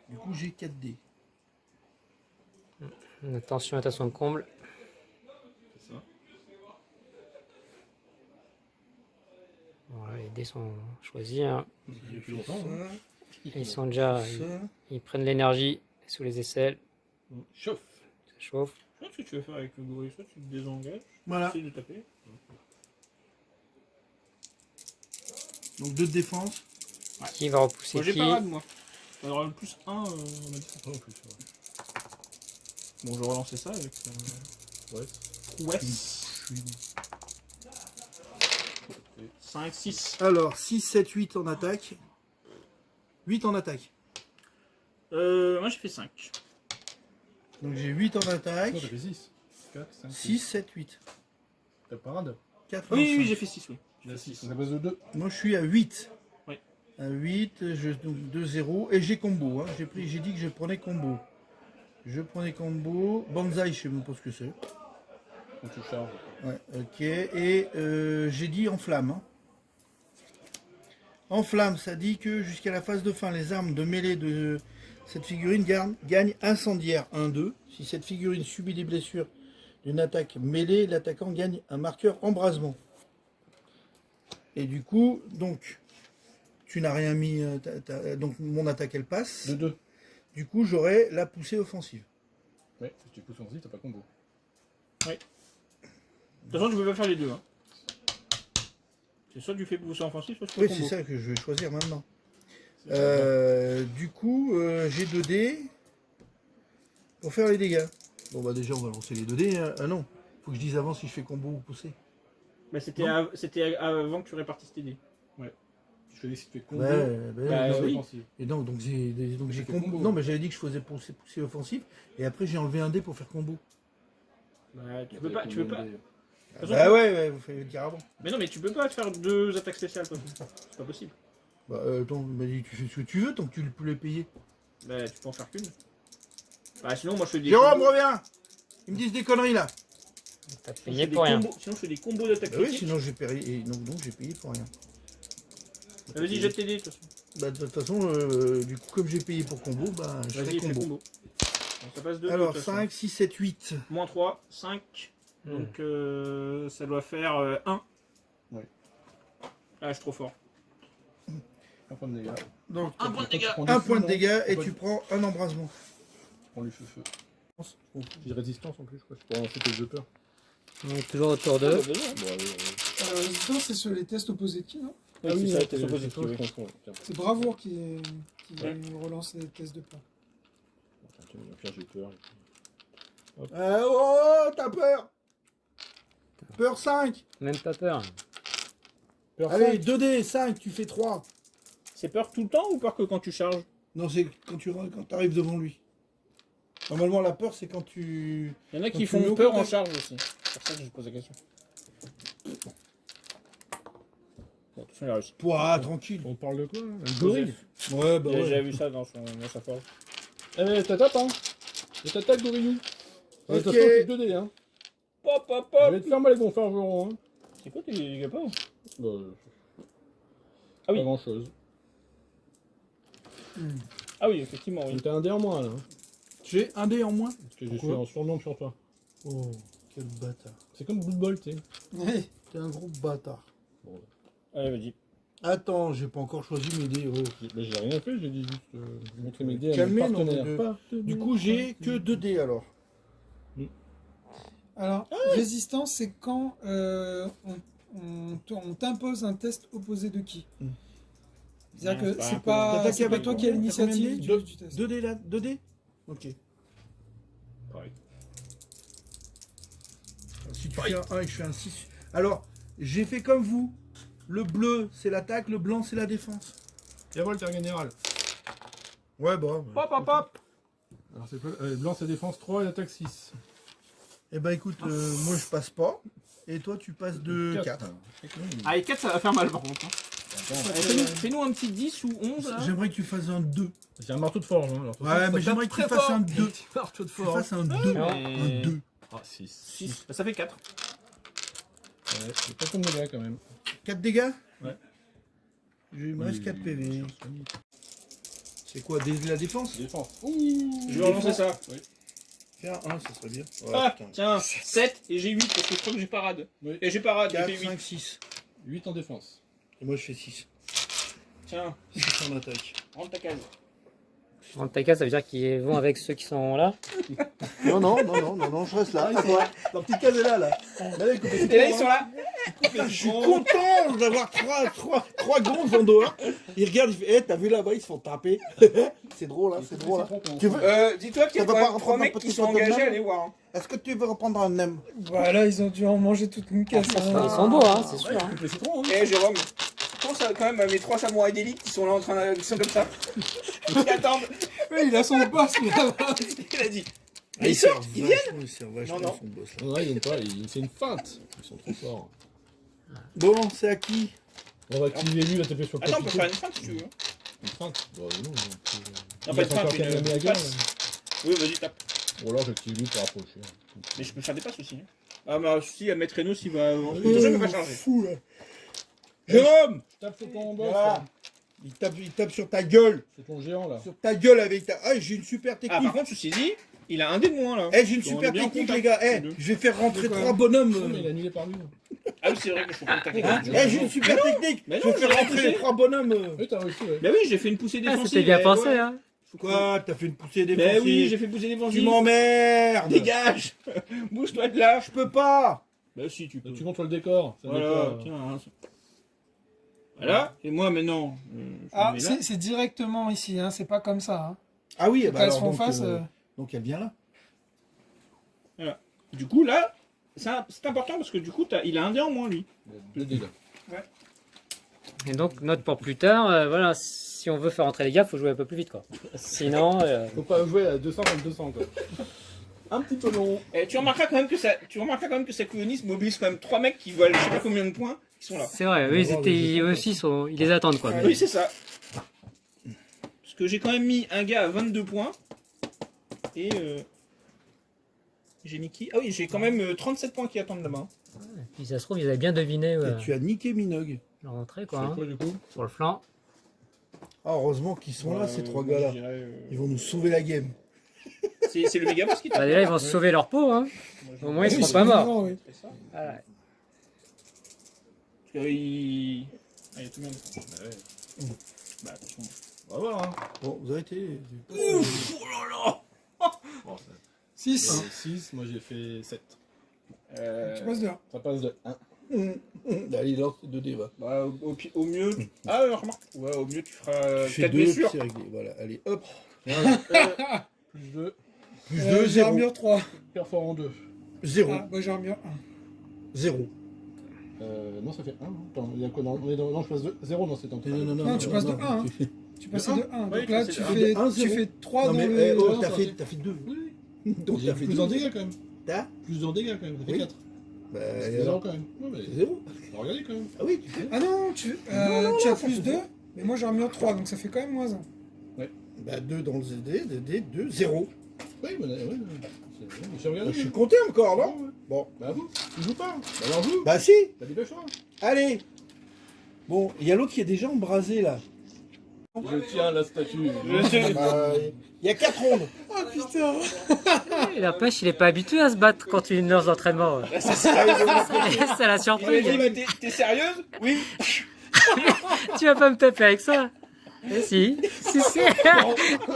Speaker 5: Du coup j'ai 4 dés.
Speaker 3: Attention à son comble.
Speaker 4: C'est ça.
Speaker 3: Voilà, les dés sont choisis. Hein.
Speaker 4: Depuis longtemps. Hein.
Speaker 3: Ils sont déjà. Ils prennent l'énergie sous les aisselles.
Speaker 4: Chauffe.
Speaker 3: Ça chauffe.
Speaker 2: Je sais pas ce que tu veux faire avec le gorille. Soit tu te désengages,
Speaker 5: Voilà.
Speaker 2: tu essaies de taper.
Speaker 5: Donc 2 de défense.
Speaker 3: Qui va repousser
Speaker 2: Moi j'ai
Speaker 3: qui?
Speaker 2: parade moi. On aura le plus 1, on m'a dit.
Speaker 4: Pas en plus. Ouais.
Speaker 2: Bon, je vais relancer ça avec.
Speaker 4: Ouais.
Speaker 2: 5, 6.
Speaker 5: Alors 6, 7, 8 en attaque. 8 en attaque.
Speaker 2: Moi j'ai fait 5.
Speaker 5: Donc j'ai 8 en attaque.
Speaker 4: Non, t'as fait 6. 4, 5,
Speaker 5: 6, 7, 8.
Speaker 4: T'as parade.
Speaker 5: 4,
Speaker 2: Oui, oui, j'ai fait 6, oui.
Speaker 4: Tu as 6. On a base de 2.
Speaker 5: Moi je suis à 8.
Speaker 2: Oui.
Speaker 5: À 8, donc 2-0. Et j'ai combo. Hein. J'ai dit que je prenais combo. Je prenais combo. Banzai, je sais même pas ce que c'est.
Speaker 4: Quand tu charges.
Speaker 5: Ouais, ok. Et j'ai dit en flamme. Hein. En flamme, ça dit que jusqu'à la phase de fin, les armes de mêlée de cette figurine gagnent incendiaire 1-2. Si cette figurine subit des blessures d'une attaque mêlée, l'attaquant gagne un marqueur embrasement. Et du coup, donc, tu n'as rien mis, donc mon attaque elle passe.
Speaker 4: De 2.
Speaker 5: Du coup, j'aurai la poussée offensive.
Speaker 4: Ouais, si tu pousses offensif, t'as pas combo.
Speaker 2: De toute façon, tu peux pas faire les deux. Hein. C'est soit tu fais pousser offensif, soit tu fais
Speaker 5: Oui,
Speaker 2: combo.
Speaker 5: c'est ça que je vais choisir maintenant.
Speaker 4: C'est
Speaker 5: Du coup, j'ai 2 dés pour faire les dégâts. Bon, bah déjà, on va lancer les 2 dés. Hein. Ah non, faut que je dise avant si je fais combo ou pousser.
Speaker 2: Bah, c'était avant que tu répartisses tes dés.
Speaker 4: Tu choisis si tu fais combo.
Speaker 2: Bah,
Speaker 5: non,
Speaker 2: oui.
Speaker 4: offensif.
Speaker 5: Et donc j'ai
Speaker 4: fait
Speaker 5: combo.
Speaker 4: combo.
Speaker 5: Non, mais j'avais dit que je faisais pousser offensif. Et après, j'ai enlevé un dé pour faire combo.
Speaker 2: Bah, tu peux pas. Tu peux pas.
Speaker 5: Ah, bah ouais, vous fallait le dire avant.
Speaker 2: Mais non, mais tu peux pas faire 2 attaques spéciales, toi. C'est pas possible.
Speaker 5: Bah attends, tu fais ce que tu veux tant que tu peux les payer.
Speaker 2: Bah, tu peux en faire qu'une. Bah, sinon, moi je fais des.
Speaker 5: Jérôme,
Speaker 2: combos.
Speaker 5: reviens. Ils me disent des conneries là.
Speaker 3: T'as
Speaker 2: Sinon, je
Speaker 3: payé
Speaker 2: fais des
Speaker 3: pour rien.
Speaker 2: combos- Sinon, je fais des combos d'attaques
Speaker 5: Bah oui,
Speaker 2: critiques.
Speaker 5: sinon j'ai payé. Et donc j'ai payé pour rien.
Speaker 2: Bah, vas-y, jette tes dés, de toute façon.
Speaker 5: Bah de toute façon, du coup, comme j'ai payé pour combo, bah je
Speaker 2: Vas-y,
Speaker 5: fais
Speaker 2: fais
Speaker 5: combo.
Speaker 2: combo. Donc, ça passe 2.
Speaker 5: Alors 5, 6, 7, 8.
Speaker 2: Moins 3, 5. Donc ça doit faire 1.
Speaker 4: Ouais.
Speaker 2: Ah, je suis trop fort.
Speaker 4: Un point de dégâts.
Speaker 5: Donc
Speaker 2: Un point de dégâts.
Speaker 5: un point de dégâts et tu prends un embrasement.
Speaker 4: Prends le feu. J'ai résistance en plus, je crois. Je peux lancer tes 2 peurs.
Speaker 3: On est toujours autour d'eux.
Speaker 4: Bon, allez.
Speaker 1: Résistance, c'est sur les tests opposés de qui, non?
Speaker 2: Oui, c'est ça, t'es
Speaker 4: c'est
Speaker 2: supposé
Speaker 4: toi, je confonds. Tiens,
Speaker 1: C'est Bravoure qui
Speaker 2: Ouais.
Speaker 1: relance les tests de peur.
Speaker 4: tiens, tiens, j'ai peur.
Speaker 5: Oh, t'as peur. Peur 5.
Speaker 3: Même pas peur.
Speaker 4: Peur
Speaker 5: Allez, 2D, 5, tu fais 3.
Speaker 2: C'est peur tout le temps ou peur que quand tu charges?
Speaker 5: Non, c'est quand tu arrives devant lui. Normalement, la peur, c'est quand tu...
Speaker 2: Il y en a
Speaker 5: Quand
Speaker 2: qui
Speaker 5: tu mets
Speaker 2: font
Speaker 5: au
Speaker 2: peur en
Speaker 5: contact.
Speaker 2: charge aussi. C'est pour ça que je pose la question. Bon, de toute façon, il a réussi.
Speaker 5: Pouah, tranquille.
Speaker 4: On parle de quoi là Un gorille.
Speaker 5: Ouais, bah
Speaker 2: J'ai déjà
Speaker 5: ouais.
Speaker 2: vu ça dans sa forge.
Speaker 4: Eh, t'attaques, hein. Et t'attaques, gorillou. De toute
Speaker 5: Ok.
Speaker 4: façon, c'est 2D, hein.
Speaker 2: Pop, pop,
Speaker 4: Je
Speaker 2: pop.
Speaker 4: vais te faire mal les gonflargerons, hein.
Speaker 2: C'est quoi tes dégâts pas?
Speaker 4: Bah,
Speaker 2: Ah oui.
Speaker 4: pas grand chose.
Speaker 2: Ah oui, effectivement, oui.
Speaker 4: T'as un dé en moins, là. Hein.
Speaker 5: J'ai un dé en moins.
Speaker 4: Parce que j'ai
Speaker 5: Pourquoi
Speaker 4: fait un surnom sur toi.
Speaker 5: Oh, quel bâtard.
Speaker 4: C'est comme Blood Bowl, tu sais.
Speaker 1: Ouais.
Speaker 5: T'es un gros bâtard.
Speaker 4: Bon,
Speaker 2: Allez, vas-y.
Speaker 5: Attends, j'ai pas encore choisi mes dés. Oh.
Speaker 4: mais j'ai rien fait, j'ai dit juste montrer mes dés à
Speaker 5: Calmez,
Speaker 4: mes
Speaker 5: non,
Speaker 4: partenaires.
Speaker 5: mais
Speaker 4: Partenaires.
Speaker 5: Du coup, j'ai que 2 dés alors.
Speaker 1: Alors, résistance, c'est quand on t'impose un test opposé de qui? C'est-à-dire
Speaker 2: Non,
Speaker 1: que
Speaker 2: c'est
Speaker 1: c'est
Speaker 2: pas
Speaker 1: pas,
Speaker 5: T'attaques
Speaker 1: c'est pas
Speaker 5: avec
Speaker 1: toi qui as
Speaker 5: combien? T'as combien de
Speaker 1: l'initiative
Speaker 5: dés
Speaker 1: du test.
Speaker 5: 2 dés là 2 dés. Ok.
Speaker 4: Pareil.
Speaker 5: Si tu fais un 1 et que je fais un 6. Alors, j'ai fait comme vous. Le bleu, c'est l'attaque. Le blanc, c'est la défense.
Speaker 4: Et voilà, t'es un général.
Speaker 5: Ouais, bah.
Speaker 2: Pop, pop, pop.
Speaker 4: Alors, c'est quoi blanc, c'est défense 3 et attaque 6.
Speaker 5: Eh ben écoute, moi je passe pas. Et toi, tu passes de 4.
Speaker 2: Ah, et 4, ça va faire mal par contre. Hein.
Speaker 4: Attends,
Speaker 2: Allez, fais-nous un petit 10 ou 11 là.
Speaker 5: J'aimerais que tu fasses un 2.
Speaker 4: c'est un marteau de forge. Hein. Alors,
Speaker 5: Ouais, mais j'aimerais que tu fasses un 2.
Speaker 4: Marteau de
Speaker 5: Tu
Speaker 4: forge.
Speaker 5: fasses un 2.
Speaker 2: mais-
Speaker 5: Un 2.
Speaker 4: Ah, 6.
Speaker 2: 6. Ça fait 4.
Speaker 4: Ouais, c'est pas comme de dégâts quand même.
Speaker 5: 4 dégâts.
Speaker 4: Ouais.
Speaker 5: Il me reste 4 PV. C'est quoi, la défense?
Speaker 4: Défense.
Speaker 2: Je vais relancer ça.
Speaker 4: Oui.
Speaker 5: Faire 1, ça serait bien. Ouais,
Speaker 2: Ah,
Speaker 5: putain.
Speaker 2: tiens, 7 et j'ai 8 parce que je crois que j'ai parade.
Speaker 4: Oui.
Speaker 2: Et j'ai parade, j'ai
Speaker 5: 4,
Speaker 2: fait 8.
Speaker 5: 5, 6.
Speaker 4: 8 en défense.
Speaker 5: Et moi je fais 6.
Speaker 2: Tiens,
Speaker 5: 6 en attaque.
Speaker 2: rentre ta case.
Speaker 3: En ta cas, ça veut dire qu'ils vont avec ceux qui sont là.
Speaker 5: Non, je reste là. La petite case est là. Là,
Speaker 2: Et là, ils sont là.
Speaker 5: je suis content d'avoir 3 gonds en dehors. Ils regardent, ils font, hey, t'as vu là-bas, ils se font taper. C'est drôle, hein, c'est drôle. Hein. Tu veux...
Speaker 2: Dis-toi qu'il y a
Speaker 5: Ça va
Speaker 2: quand
Speaker 5: pas
Speaker 2: même 3
Speaker 5: reprendre un
Speaker 2: mecs
Speaker 5: petit
Speaker 2: qui sont
Speaker 5: peu de
Speaker 2: engagés à
Speaker 5: même
Speaker 2: aller voir. Hein.
Speaker 5: Est-ce que tu veux reprendre un nem?
Speaker 1: Voilà, ils ont dû en manger toute une caisse.
Speaker 3: Ils sont beaux, hein, c'est sûr. hein.
Speaker 4: Les citrons, hein.
Speaker 2: Eh Jérôme, pense quand même à mes 3 samouraïs d'élite qui sont là en train de. Qui sont comme ça. Qui attendent.
Speaker 1: Ouais, il a son boss là-bas.
Speaker 2: Il a dit.
Speaker 5: Ah,
Speaker 2: Ils sortent, ils viennent.
Speaker 5: Il sert vachement
Speaker 2: Non, non.
Speaker 5: son boss là.
Speaker 4: Non, ils viennent pas, c'est une feinte. Ils sont trop forts.
Speaker 5: Bon, c'est à qui?
Speaker 4: On va activer lui, va taper sur le
Speaker 2: Attends, on peut
Speaker 4: petit
Speaker 2: faire
Speaker 4: coup.
Speaker 2: une feinte si tu veux.
Speaker 4: Une feinte. Bon, non,
Speaker 2: Non, pas une feinte,
Speaker 4: mais
Speaker 2: une
Speaker 4: la gueule.
Speaker 2: passe. Oui, vas-y, tape.
Speaker 4: Ou alors j'active lui pour approcher.
Speaker 2: Mais je peux faire des passes aussi. Hein. Ah, bah si, à mettre Renault, s'il va. Je ne vais pas charger.
Speaker 5: Fou là. Jérôme!
Speaker 4: Je tape sur ton boss.
Speaker 5: Voilà.
Speaker 4: là.
Speaker 5: Il tape sur ta gueule.
Speaker 4: C'est ton géant là.
Speaker 5: Sur ta gueule avec ta. Ah, j'ai une super
Speaker 2: Ah,
Speaker 5: technique.
Speaker 2: par contre, ceci dit, il a un dé de moins là.
Speaker 5: Eh, j'ai une
Speaker 2: On
Speaker 5: super
Speaker 2: est bien en
Speaker 5: technique,
Speaker 2: contact,
Speaker 5: les gars. Eh,
Speaker 2: les deux.
Speaker 5: je vais faire rentrer
Speaker 1: De quoi
Speaker 5: 3 bonhommes.
Speaker 4: Non, mais il est annulé par lui.
Speaker 2: Ah oui, c'est vrai que je faut pas le
Speaker 5: Hein
Speaker 2: taper.
Speaker 5: J'ai une super technique.
Speaker 2: mais
Speaker 5: Je
Speaker 2: non,
Speaker 5: vais faire
Speaker 2: j'ai
Speaker 5: rentrer
Speaker 2: refusé.
Speaker 5: les 3 bonhommes.
Speaker 4: Oui, t'as réussi, ouais.
Speaker 2: Bah oui, j'ai fait une poussée
Speaker 3: Ah,
Speaker 2: défensive.
Speaker 3: c'était bien
Speaker 2: eh,
Speaker 3: pensé,
Speaker 2: ouais.
Speaker 3: hein.
Speaker 5: Quoi? T'as fait une poussée
Speaker 2: Bah
Speaker 5: défensive?
Speaker 2: oui, j'ai fait pousser
Speaker 5: Tu
Speaker 2: défensive.
Speaker 5: m'emmerdes.
Speaker 2: Dégage. Bouge-toi de là.
Speaker 5: Je peux pas.
Speaker 2: Bah si, tu peux.
Speaker 4: Tu montres le décor. C'est le
Speaker 2: Voilà,
Speaker 4: décor.
Speaker 2: tiens. Hein. Voilà, et moi maintenant. Je
Speaker 1: Ah,
Speaker 2: me mets là.
Speaker 1: c'est directement ici, hein, c'est pas comme ça. Hein.
Speaker 5: Ah oui,
Speaker 1: Quand elles se font face.
Speaker 5: donc elle vient là.
Speaker 2: Du coup, là, c'est important parce que du coup, il a un dé en moins, lui.
Speaker 4: Le dégât.
Speaker 3: Et donc, note pour plus tard, voilà, si on veut faire entrer les gars, faut jouer un peu plus vite, quoi. Sinon,
Speaker 4: Faut pas jouer à 200 contre 200 quoi. Un petit peu long.
Speaker 2: Et tu remarqueras quand même que sa coloniste mobilise quand même 3 mecs qui valent je sais pas combien de points, qui sont là.
Speaker 3: c'est vrai, eux, eux aussi, ils les attendent, quoi. mais-
Speaker 2: Oui, c'est ça. Parce que j'ai quand même mis un gars à 22 points. Et j'ai mis qui? Ah oui, j'ai quand même 37 points qui attendent là-bas.
Speaker 3: Puis ça se trouve, ils avaient bien deviné
Speaker 5: Et tu as niqué Minogue.
Speaker 3: leur entrée, quoi.
Speaker 4: C'est
Speaker 3: hein,
Speaker 4: quoi du coup?
Speaker 3: sur le flanc.
Speaker 5: Ah, heureusement qu'ils sont là, ces 3 gars-là.
Speaker 2: Je dirais,
Speaker 5: Ils vont nous sauver la game.
Speaker 2: C'est le méga boss qui
Speaker 3: Bah,
Speaker 2: tape.
Speaker 3: déjà, ils vont se sauver leur peau, hein. Au moins, ils
Speaker 1: Oui,
Speaker 3: seront pas morts.
Speaker 1: oui.
Speaker 2: C'est ça.
Speaker 3: Voilà.
Speaker 2: Parce qu'il... Ah, il y a tout le monde. Bah, attention.
Speaker 4: On va voir, hein.
Speaker 5: Bon, vous arrêtez.
Speaker 4: Bon, ça
Speaker 1: 6.
Speaker 4: fait 6, moi j'ai fait 7.
Speaker 1: Tu passes de 1.
Speaker 4: Ça passe de 1.
Speaker 5: Allez, lance 2D, va.
Speaker 2: Bah, au mieux... Ah, remarque. Ouais, au mieux, tu feras
Speaker 5: Tu fais
Speaker 2: 4
Speaker 5: 2, puis
Speaker 2: blessures.
Speaker 5: c'est réglé. Voilà, allez, hop.
Speaker 4: Plus 2.
Speaker 5: Plus 2,
Speaker 1: J'ai
Speaker 5: 0.
Speaker 1: armure 3.
Speaker 4: Perforant 2.
Speaker 5: 0.
Speaker 1: Ah, moi j'ai armure
Speaker 5: 0.
Speaker 4: Non, ça fait 1. Attends, il y a quoi dans... Non, je passe 2. 0 dans cette entrée.
Speaker 1: Non, tu passes de 1, hein. Tu passes de 1.
Speaker 2: Ouais,
Speaker 1: Donc là,
Speaker 2: tu
Speaker 1: tu
Speaker 2: passes de
Speaker 1: fais,
Speaker 5: 1,
Speaker 1: tu
Speaker 5: 0.
Speaker 1: fais 3
Speaker 5: Non,
Speaker 1: dans
Speaker 5: mais
Speaker 1: le...
Speaker 5: oh,
Speaker 4: non,
Speaker 5: t'as
Speaker 4: ça
Speaker 5: fait,
Speaker 4: fait-
Speaker 5: t'as fait 2.
Speaker 4: Oui.
Speaker 5: Donc
Speaker 4: J'ai
Speaker 5: t'as fait
Speaker 4: plus
Speaker 5: 2.
Speaker 4: en dégâts quand même.
Speaker 5: T'as
Speaker 4: Plus en dégâts quand même. Ça fait
Speaker 5: Oui.
Speaker 4: 4.
Speaker 5: Bah,
Speaker 4: C'est
Speaker 5: alors,
Speaker 4: 0 quand même. Ouais, mais...
Speaker 5: 0.
Speaker 4: On va regarder quand même.
Speaker 5: Ah oui, tu fais.
Speaker 1: Ah non, tu as plus 2, mais moi j'ai armure 3, donc ça fait quand même moins 1.
Speaker 5: Bah, 2 dans le ZD, 2, 0.
Speaker 4: Oui, mais ouais. J'ai
Speaker 5: Bah,
Speaker 4: regardé.
Speaker 5: je suis compté encore, non? Bon.
Speaker 4: Bah vous, tu joues pas. Bah alors joue.
Speaker 5: Bah, si.
Speaker 4: T'as des belles choix.
Speaker 5: Allez. Bon, il y a l'autre qui est déjà embrasé, là.
Speaker 4: Je tiens la statue.
Speaker 5: Bah, il y a 4 rondes.
Speaker 1: Oh putain.
Speaker 3: Et la pêche, il est pas habitué à se battre quand il est dans l'entraînement. Ça l'a surpris.
Speaker 2: Il m'a dit, t'es sérieuse? Oui.
Speaker 3: Tu vas pas me taper avec ça. Eh, si.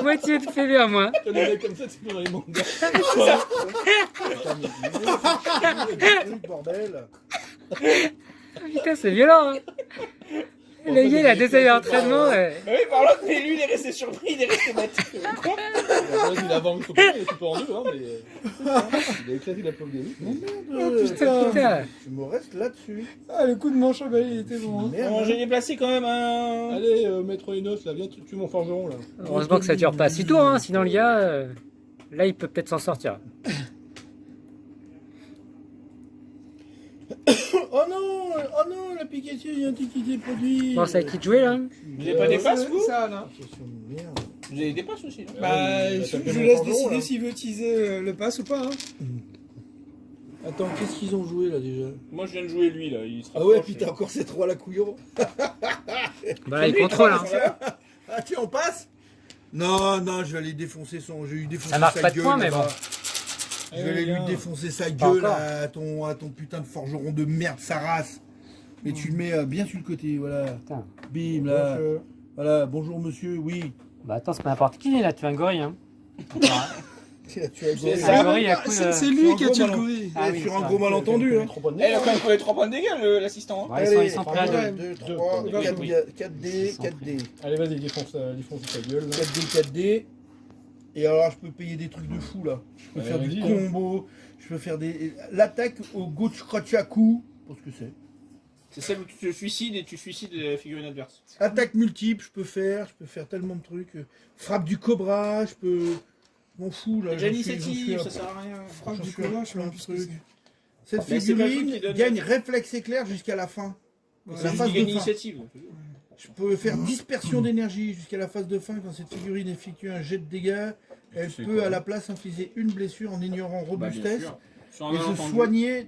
Speaker 3: Moitié de fait bien, moi.
Speaker 4: T'as des mecs comme ça, tu peux dans les mangas.
Speaker 5: Bordel.
Speaker 3: Putain, c'est violent. Hein. Le gars, il a 2 années d'entraînement.
Speaker 2: Bah oui, par l'autre, mais lui, il est resté surpris, il est resté battu. Quoi?
Speaker 4: Il a vendu son premier, il est tout en deux, hein, mais. Il a éclaté la pauvre gamine.
Speaker 3: Putain.
Speaker 5: Tu me restes là-dessus.
Speaker 1: Ah, le coup de manche à balai, il était bon. Hein.
Speaker 5: Merde.
Speaker 2: Bon, j'ai déplacé quand même un...
Speaker 4: Allez, maître Enos, là, viens, tue mon forgeron, là.
Speaker 3: Heureusement que ça dure pas 6 tours, hein, sinon le gars, là, il peut peut-être s'en sortir.
Speaker 5: Oh non, l'application il y a un ticket des produits.
Speaker 3: Bon, c'est à qui de jouer, là?
Speaker 2: Vous avez pas des passes, vous?
Speaker 1: Ça, là.
Speaker 5: Application de merde.
Speaker 2: Vous avez des passes aussi, non?
Speaker 1: Bah,
Speaker 4: il va
Speaker 1: je
Speaker 4: taper
Speaker 1: je
Speaker 4: mon
Speaker 1: laisse
Speaker 4: forgeron,
Speaker 1: décider
Speaker 4: là.
Speaker 1: s'il veut utiliser le pass ou pas. Hein.
Speaker 5: Attends, qu'est-ce qu'ils ont joué là déjà?
Speaker 2: Moi, je viens de jouer lui, là. Il se
Speaker 5: Ah ouais,
Speaker 2: rapproche,
Speaker 5: putain, encore ces trois là couillon.
Speaker 3: Bah là, il contrôle. Hein.
Speaker 5: Ah tiens, on passe? Non, non, je vais aller défoncer son. Je vais lui défoncer
Speaker 3: Ça marque
Speaker 5: sa
Speaker 3: pas de
Speaker 5: gueule,
Speaker 3: points, mais
Speaker 5: là-bas.
Speaker 3: bon.
Speaker 5: Je vais aller lui défoncer sa
Speaker 3: Pas
Speaker 5: gueule
Speaker 3: encore.
Speaker 5: à ton putain de forgeron de merde, sa race. Mais tu le mets bien sur le côté, voilà.
Speaker 3: Putain.
Speaker 5: Bim, là. Voilà, bonjour monsieur, oui.
Speaker 3: Bah attends, c'est pas n'importe qui, là, tu es un gorille. Hein.
Speaker 5: Tu as
Speaker 2: C'est
Speaker 5: gorille.
Speaker 2: ça.
Speaker 3: Un gorille à coup
Speaker 1: C'est
Speaker 3: de...
Speaker 1: c'est lui qui a
Speaker 5: Sur
Speaker 1: tué
Speaker 5: un
Speaker 1: le
Speaker 5: gros
Speaker 1: gorille.
Speaker 3: Ah oui,
Speaker 5: sur un
Speaker 3: ça.
Speaker 5: gros malentendu. Hein.
Speaker 2: Eh, il a quand même pris les 3 points de dégâts, l'assistant. Hein.
Speaker 3: Ouais, ils sont prêts à deux.
Speaker 5: 1, 2, 3,
Speaker 2: Oui,
Speaker 5: 4,
Speaker 2: oui.
Speaker 5: 4D, 4D.
Speaker 4: Allez, vas-y, défonce ta gueule. Là.
Speaker 5: 4D, 4D. Et alors, je peux payer des trucs de fou là. Je peux
Speaker 4: Ouais,
Speaker 5: faire du
Speaker 4: vas-y,
Speaker 5: combo. Je peux faire des. L'attaque au Gochkrachaku. Pour ce que c'est.
Speaker 2: C'est celle où tu te suicides et tu suicides la figurine adverse.
Speaker 5: Attaque multiple, je peux faire tellement de trucs. Frappe du cobra, je peux. Je m'en fous là.
Speaker 2: Déjà
Speaker 5: j'en suis
Speaker 2: l'initiative,
Speaker 5: à-
Speaker 2: ça sert à rien.
Speaker 1: Frappe
Speaker 5: j'en
Speaker 1: du
Speaker 5: suis à
Speaker 1: cobra, je sais
Speaker 5: plein
Speaker 1: même
Speaker 5: de
Speaker 1: plus ce que
Speaker 5: trucs.
Speaker 1: c'est.
Speaker 5: Cette
Speaker 2: Mais c'est pas le truc
Speaker 5: figurine
Speaker 2: qui donne-
Speaker 5: gagne réflexe éclair jusqu'à la fin.
Speaker 1: Ouais,
Speaker 5: La
Speaker 2: C'est
Speaker 5: phase
Speaker 2: juste qu'il
Speaker 5: de
Speaker 2: gagne
Speaker 5: fin.
Speaker 2: l'initiative.
Speaker 5: Je peux faire dispersion d'énergie jusqu'à la phase de fin. Quand cette figurine effectue un jet de dégâts, elle
Speaker 4: C'est
Speaker 5: peut
Speaker 4: quoi,
Speaker 5: à la
Speaker 4: hein
Speaker 5: place infliger une blessure en ignorant
Speaker 2: Bah, bien
Speaker 5: robustesse
Speaker 2: sûr. Sur un
Speaker 5: et se
Speaker 2: malentendu.
Speaker 5: soigner.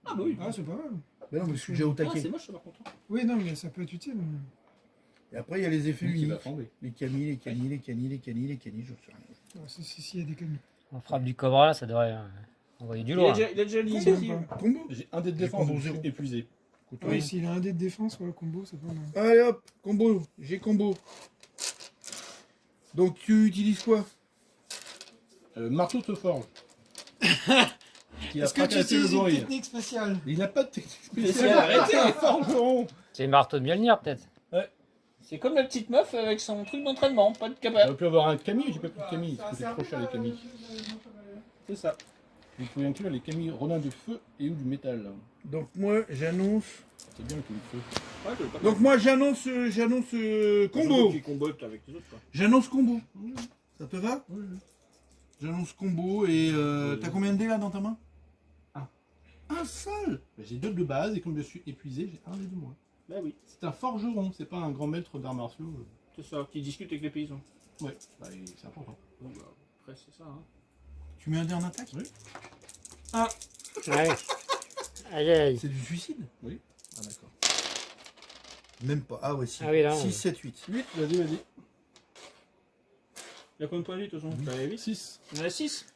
Speaker 2: Ah bah oui.
Speaker 1: Ah, c'est pas mal.
Speaker 5: Mais non, mais je suis déjà au
Speaker 2: Ah,
Speaker 5: taquet.
Speaker 2: c'est moche ça par contre.
Speaker 1: Oui, non, mais ça peut être utile.
Speaker 5: Et après, il y a les effets
Speaker 4: Lui qui va
Speaker 5: uniques.
Speaker 4: flamber.
Speaker 5: Les camis, les canis, les canis, les canis, les canis, je sais rien.
Speaker 1: Ouais, si, il y a des camis.
Speaker 3: On frappe du cobra, là, ça devrait envoyer du
Speaker 2: Il
Speaker 3: lourd.
Speaker 2: a déjà l'initiative.
Speaker 5: Combo.
Speaker 4: J'ai un dé de
Speaker 5: J'ai
Speaker 4: défense,
Speaker 5: combo
Speaker 4: je suis
Speaker 5: zéro.
Speaker 4: épuisé.
Speaker 1: Oui, s'il a un dé de défense, ouais, combo, c'est pas mal.
Speaker 5: Allez hop, combo. J'ai combo. Donc tu utilises quoi?
Speaker 4: Marteau te forge. Qui a
Speaker 1: Est-ce que tu
Speaker 4: fracassé le
Speaker 1: utilises une
Speaker 4: gorille.
Speaker 1: technique spéciale?
Speaker 4: Il n'a pas de technique
Speaker 2: Spécial,
Speaker 4: spéciale.
Speaker 2: arrêtez.
Speaker 4: Un forgeron.
Speaker 3: C'est le marteau de Mjolnir, peut-être.
Speaker 2: C'est comme la petite meuf avec son truc d'entraînement, pas de
Speaker 4: On
Speaker 2: capable.
Speaker 4: aurait pu avoir un Camille, j'ai pas pris de Camille, parce que c'est trop cher les Camille.
Speaker 2: C'est ça.
Speaker 4: Vous pouvez inclure les Camille Ronin du feu et ou du métal.
Speaker 5: Donc moi j'annonce.
Speaker 4: C'est bien le Camille feu.
Speaker 2: Ouais, t'as pas
Speaker 5: Donc moi j'annonce combo.
Speaker 2: Qui combote avec les autres quoi.
Speaker 5: J'annonce combo. Ça te va?
Speaker 4: Oui, oui.
Speaker 5: J'annonce combo et t'as combien de dés là dans ta main?
Speaker 4: Un.
Speaker 5: Un seul?
Speaker 4: J'ai 2 de base et comme je suis épuisé, j'ai un dé de moins.
Speaker 2: Bah oui,
Speaker 4: C'est un forgeron, c'est pas un grand maître d'arts martiaux.
Speaker 2: c'est ça, qui discute avec les paysans.
Speaker 4: Ouais, bah, c'est important.
Speaker 2: Bon bah, après c'est ça hein.
Speaker 5: Tu mets un dé en attaque?
Speaker 4: Oui.
Speaker 3: Ouais. Aïe, aïe.
Speaker 5: C'est du suicide?
Speaker 4: Oui.
Speaker 5: Ah d'accord. Même pas. Ah ouais, si.
Speaker 3: Ah oui, là,
Speaker 5: 6,
Speaker 3: oui.
Speaker 5: 7, 8.
Speaker 4: 8, vas-y.
Speaker 2: Il y a combien de points de vie de toute façon? Bah 8.
Speaker 4: 6.
Speaker 2: Il y en a 6.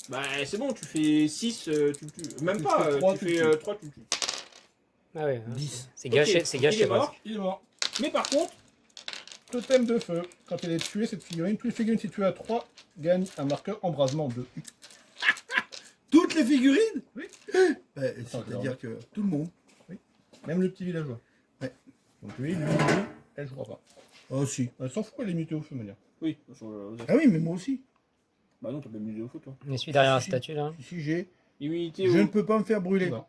Speaker 2: Bah c'est bon, tu fais 6, tu le tues. Même
Speaker 4: Tu
Speaker 2: pas,
Speaker 4: fais trois,
Speaker 2: tu
Speaker 4: tu
Speaker 2: fais
Speaker 4: le tues.
Speaker 2: 3, tu le tues.
Speaker 3: Ah ouais,
Speaker 5: 10.
Speaker 3: c'est gâché,
Speaker 2: Ok,
Speaker 3: c'est
Speaker 2: il
Speaker 3: gâché.
Speaker 2: est mort.
Speaker 3: presque.
Speaker 4: Il est mort.
Speaker 2: Mais par contre,
Speaker 4: Totem de feu. Quand elle est tuée, cette figurine, toutes les figurines situées à 3 gagnent un marqueur embrasement 2.
Speaker 5: Toutes les figurines?
Speaker 4: Oui.
Speaker 5: C'est-à-dire que tout le monde.
Speaker 4: Même le petit villageois.
Speaker 5: Ouais.
Speaker 4: Donc lui, elle jouera pas.
Speaker 5: Oh si.
Speaker 4: Elle s'en fout, elle est mutée au feu, manière.
Speaker 2: oui.
Speaker 5: Ah oui, mais moi aussi.
Speaker 2: Bah non, t'as pas mis au foot toi.
Speaker 3: Il suit derrière la statue, là.
Speaker 5: Si j'ai.
Speaker 2: Immunité
Speaker 5: Je ne
Speaker 2: au.
Speaker 5: peux pas me faire brûler.
Speaker 4: Non.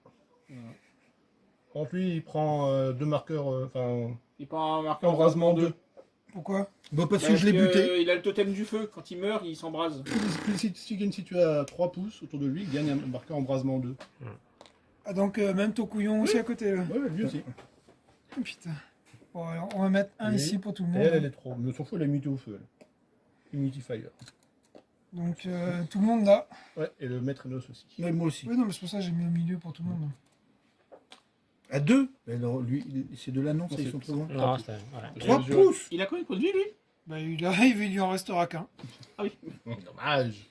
Speaker 4: Donc lui, il prend 2 marqueurs,
Speaker 2: Il prend un marqueur
Speaker 4: embrasement 2.
Speaker 1: Pourquoi?
Speaker 5: Bah parce que je l'ai buté.
Speaker 2: Il a le totem du feu, quand il meurt, il s'embrase.
Speaker 4: Si figurine située à 3 pouces autour de lui, il gagne un marqueur embrasement 2.
Speaker 1: Ah, donc même ton couillon aussi à côté, là.
Speaker 4: Ouais, lui aussi.
Speaker 1: Oh, putain. Bon, alors, on va mettre un
Speaker 4: Et-
Speaker 1: ici pour tout le
Speaker 4: Et
Speaker 1: monde.
Speaker 4: elle est trop. Mais s'en fout, elle est mutée au feu. Elle. Immunity Fire.
Speaker 1: Donc, tout le monde là.
Speaker 4: Ouais, et le maître Enos aussi.
Speaker 5: Ouais, moi aussi.
Speaker 1: Oui, non, mais c'est pour ça que j'ai mis au milieu pour tout le monde.
Speaker 5: À 2. Alors lui, c'est de l'annonce,
Speaker 4: Non,
Speaker 5: ils
Speaker 4: c'est-
Speaker 5: sont trop loin.
Speaker 3: Non, c'est... Voilà.
Speaker 5: 3
Speaker 4: Je-
Speaker 5: pouces.
Speaker 2: Il a combien de points de vie lui?
Speaker 1: Bah, il arrive, il lui en restera qu'un.
Speaker 4: Dommage.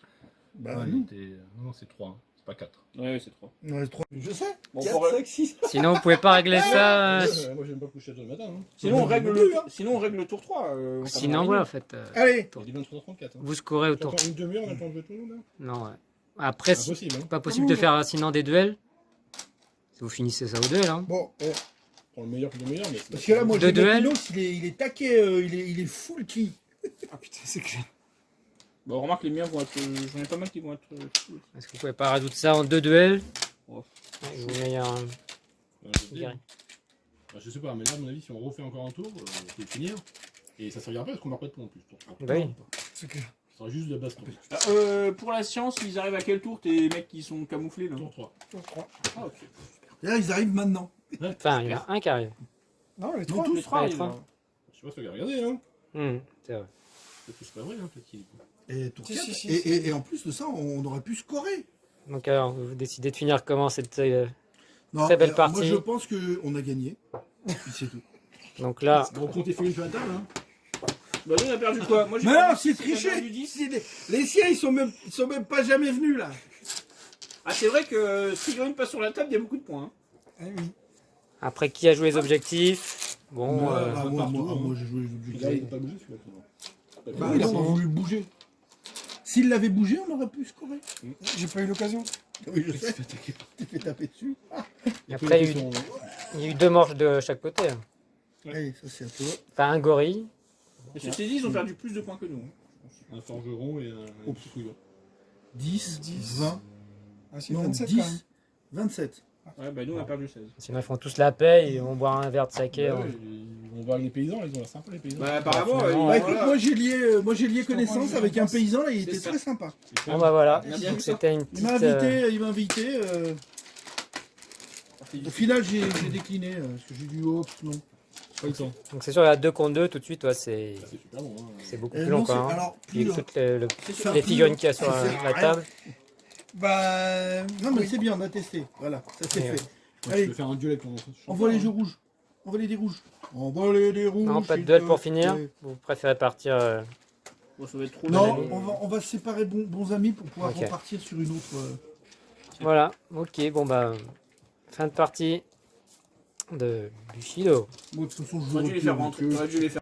Speaker 5: Bah
Speaker 4: Ah,
Speaker 5: non.
Speaker 4: il était- Non, c'est 3, c'est pas 4.
Speaker 2: Ouais, c'est 3.
Speaker 5: Il en reste 3. Je sais.
Speaker 2: Bon,
Speaker 5: 4,
Speaker 2: pour-
Speaker 5: 5, 6.
Speaker 3: Sinon, vous pouvez pas régler ça.
Speaker 4: Moi, j'aime pas coucher tôt le matin. Hein.
Speaker 2: Sinon, on règle
Speaker 5: plus,
Speaker 2: le...
Speaker 5: hein.
Speaker 2: Sinon, on règle le tour 3.
Speaker 3: Sinon, voilà, en fait.
Speaker 5: Allez.
Speaker 4: Il dit 23h34. Hein.
Speaker 3: Vous scorez autour.
Speaker 4: T'entends une demi-heure, on attend de jouer tout le monde là.
Speaker 3: Non, ouais. Après, c'est
Speaker 4: Impossible, hein.
Speaker 3: pas possible de faire sinon des duels. Si vous finissez ça au duel, hein.
Speaker 5: Bon,
Speaker 4: Prends le meilleur pour le meilleur, mais.
Speaker 5: parce que là, moi,
Speaker 3: Deux
Speaker 5: j'ai
Speaker 3: duels.
Speaker 5: Minos, il est taquet, il est full qui.
Speaker 1: Ah putain, c'est clair.
Speaker 2: Bon, remarque, les miens vont être. J'en ai pas mal qui vont être.
Speaker 3: Est-ce que vous pouvez pas résoudre ça en 2 duels?
Speaker 2: Oh.
Speaker 3: Ouais, je vous mets un...
Speaker 4: Je je sais pas, mais là, à mon avis, si on refait encore un tour, on peut finir. Et ça servira pas parce qu'on meurt pas de points en plus. Tour 3.
Speaker 3: Bah oui.
Speaker 1: C'est clair.
Speaker 4: Ça sera juste de la base tour.
Speaker 2: Pour la science, ils arrivent à quel tour tes mecs qui sont camouflés là?
Speaker 4: Tour 3.
Speaker 1: Tour 3.
Speaker 2: Ah, ok.
Speaker 5: Là, ils arrivent maintenant.
Speaker 3: Enfin, il y en a un qui arrive.
Speaker 1: Non, les
Speaker 2: Non,
Speaker 1: 3.
Speaker 2: tous les 3,
Speaker 3: les
Speaker 2: ils
Speaker 3: trois.
Speaker 2: arrivent.
Speaker 4: Je sais pas si tu as regardé, hein.
Speaker 3: C'est vrai.
Speaker 4: Peut-être que c'est pas vrai, hein, peut-être qu'il est con.
Speaker 5: Et tour
Speaker 1: Si,
Speaker 5: 4.
Speaker 1: si, si,
Speaker 5: Et en plus de ça, on aurait pu scorer.
Speaker 3: Donc alors, vous décidez de finir comment cette...
Speaker 5: Non,
Speaker 3: Très belle
Speaker 5: alors,
Speaker 3: partie.
Speaker 5: Moi, je pense qu'on a gagné. Et puis c'est tout.
Speaker 3: Donc là,
Speaker 4: Bon, comptez figurines sur la table, hein.
Speaker 2: Bah, nous, on a perdu quoi? Moi, j'ai
Speaker 5: Mais
Speaker 2: perdu
Speaker 5: non, c'est
Speaker 2: 6, on a perdu
Speaker 5: triché.
Speaker 2: 10.
Speaker 5: Les siens, ils sont même pas jamais venus là.
Speaker 2: Ah, c'est vrai que si figurine passe sur la table, il y a beaucoup de points. Hein.
Speaker 1: Ah oui.
Speaker 3: après qui a joué les objectifs? Bon,
Speaker 5: Moi, j'ai joué les
Speaker 4: Là,
Speaker 5: objectifs.
Speaker 4: ils n'ont pas bougé celui-là.
Speaker 5: Bah, il a pas voulu bouger. S'il l'avait bougé, on aurait pu scorer.
Speaker 1: J'ai pas eu l'occasion.
Speaker 5: Oui, je sais. T'es fait taper dessus.
Speaker 3: après, il y a eu 2 manches de chaque côté. Hein.
Speaker 5: Allez, ça c'est à toi.
Speaker 3: Enfin, un gorille.
Speaker 2: Mais ceci dit, ils ont perdu plus de points que nous. Hein.
Speaker 4: Un forgeron et un petit fouilleur.
Speaker 5: 10,
Speaker 1: 10.
Speaker 5: 20,
Speaker 1: Ah, c'est
Speaker 5: non,
Speaker 1: 27
Speaker 5: 10,
Speaker 1: quand même.
Speaker 5: 27.
Speaker 2: Ouais, bah nous, on a perdu 16.
Speaker 3: Sinon, ils font tous la paix et on boit un verre de saké.
Speaker 4: Ouais,
Speaker 3: hein.
Speaker 4: ils vont voir les paysans, ils ont l'air sympas les paysans.
Speaker 2: Bah, apparemment,
Speaker 3: finalement,
Speaker 5: Bah
Speaker 3: ouais,
Speaker 5: écoute, moi j'ai lié connaissance avec un paysan là, il était
Speaker 2: ça.
Speaker 5: très sympa.
Speaker 3: Bon bah voilà,
Speaker 2: On a bien
Speaker 3: donc
Speaker 2: vu ça.
Speaker 3: c'était une
Speaker 5: Il
Speaker 3: petite...
Speaker 5: m'a invité, il m'a invité. Au final, j'ai décliné parce que j'ai dit oh non.
Speaker 4: Pas le temps.
Speaker 3: Donc c'est sûr, il y a 2 contre 2 tout de suite, ouais, c'est
Speaker 4: C'est super bon. Hein.
Speaker 3: beaucoup
Speaker 5: Euh,
Speaker 3: plus
Speaker 5: non,
Speaker 3: long
Speaker 5: c'est-
Speaker 3: quoi. Hein.
Speaker 5: alors,
Speaker 3: Puis
Speaker 5: plus
Speaker 3: toutes
Speaker 5: Ça,
Speaker 3: les
Speaker 5: plus
Speaker 3: figurines
Speaker 5: long.
Speaker 3: qu'il y a sur
Speaker 5: Ça sert à
Speaker 3: la
Speaker 5: rien.
Speaker 3: table.
Speaker 1: Bah.
Speaker 5: Non mais
Speaker 1: oui.
Speaker 5: c'est bien, on a testé. Voilà, ça c'est
Speaker 3: Et,
Speaker 5: fait.
Speaker 4: Je
Speaker 5: Allez,
Speaker 4: vais faire un duel avec ton.
Speaker 5: envoie les jeux rouges. Envoie les dés rouges. Envoie les dés rouges.
Speaker 3: Non, pas de
Speaker 5: s'il
Speaker 3: duel
Speaker 5: te
Speaker 3: pour finir.
Speaker 5: plaît.
Speaker 3: Vous préférez partir...
Speaker 2: Bon, ça va être trop
Speaker 5: Non,
Speaker 2: long.
Speaker 5: on va se séparer bons amis pour pouvoir
Speaker 3: Ok.
Speaker 5: repartir sur une autre.
Speaker 3: Voilà, ok, bon bah... Fin de partie de Bushido.
Speaker 5: Moi de toute façon je
Speaker 2: J'aurais dû les
Speaker 5: joue
Speaker 2: faire rentrer. J'aurais dû les faire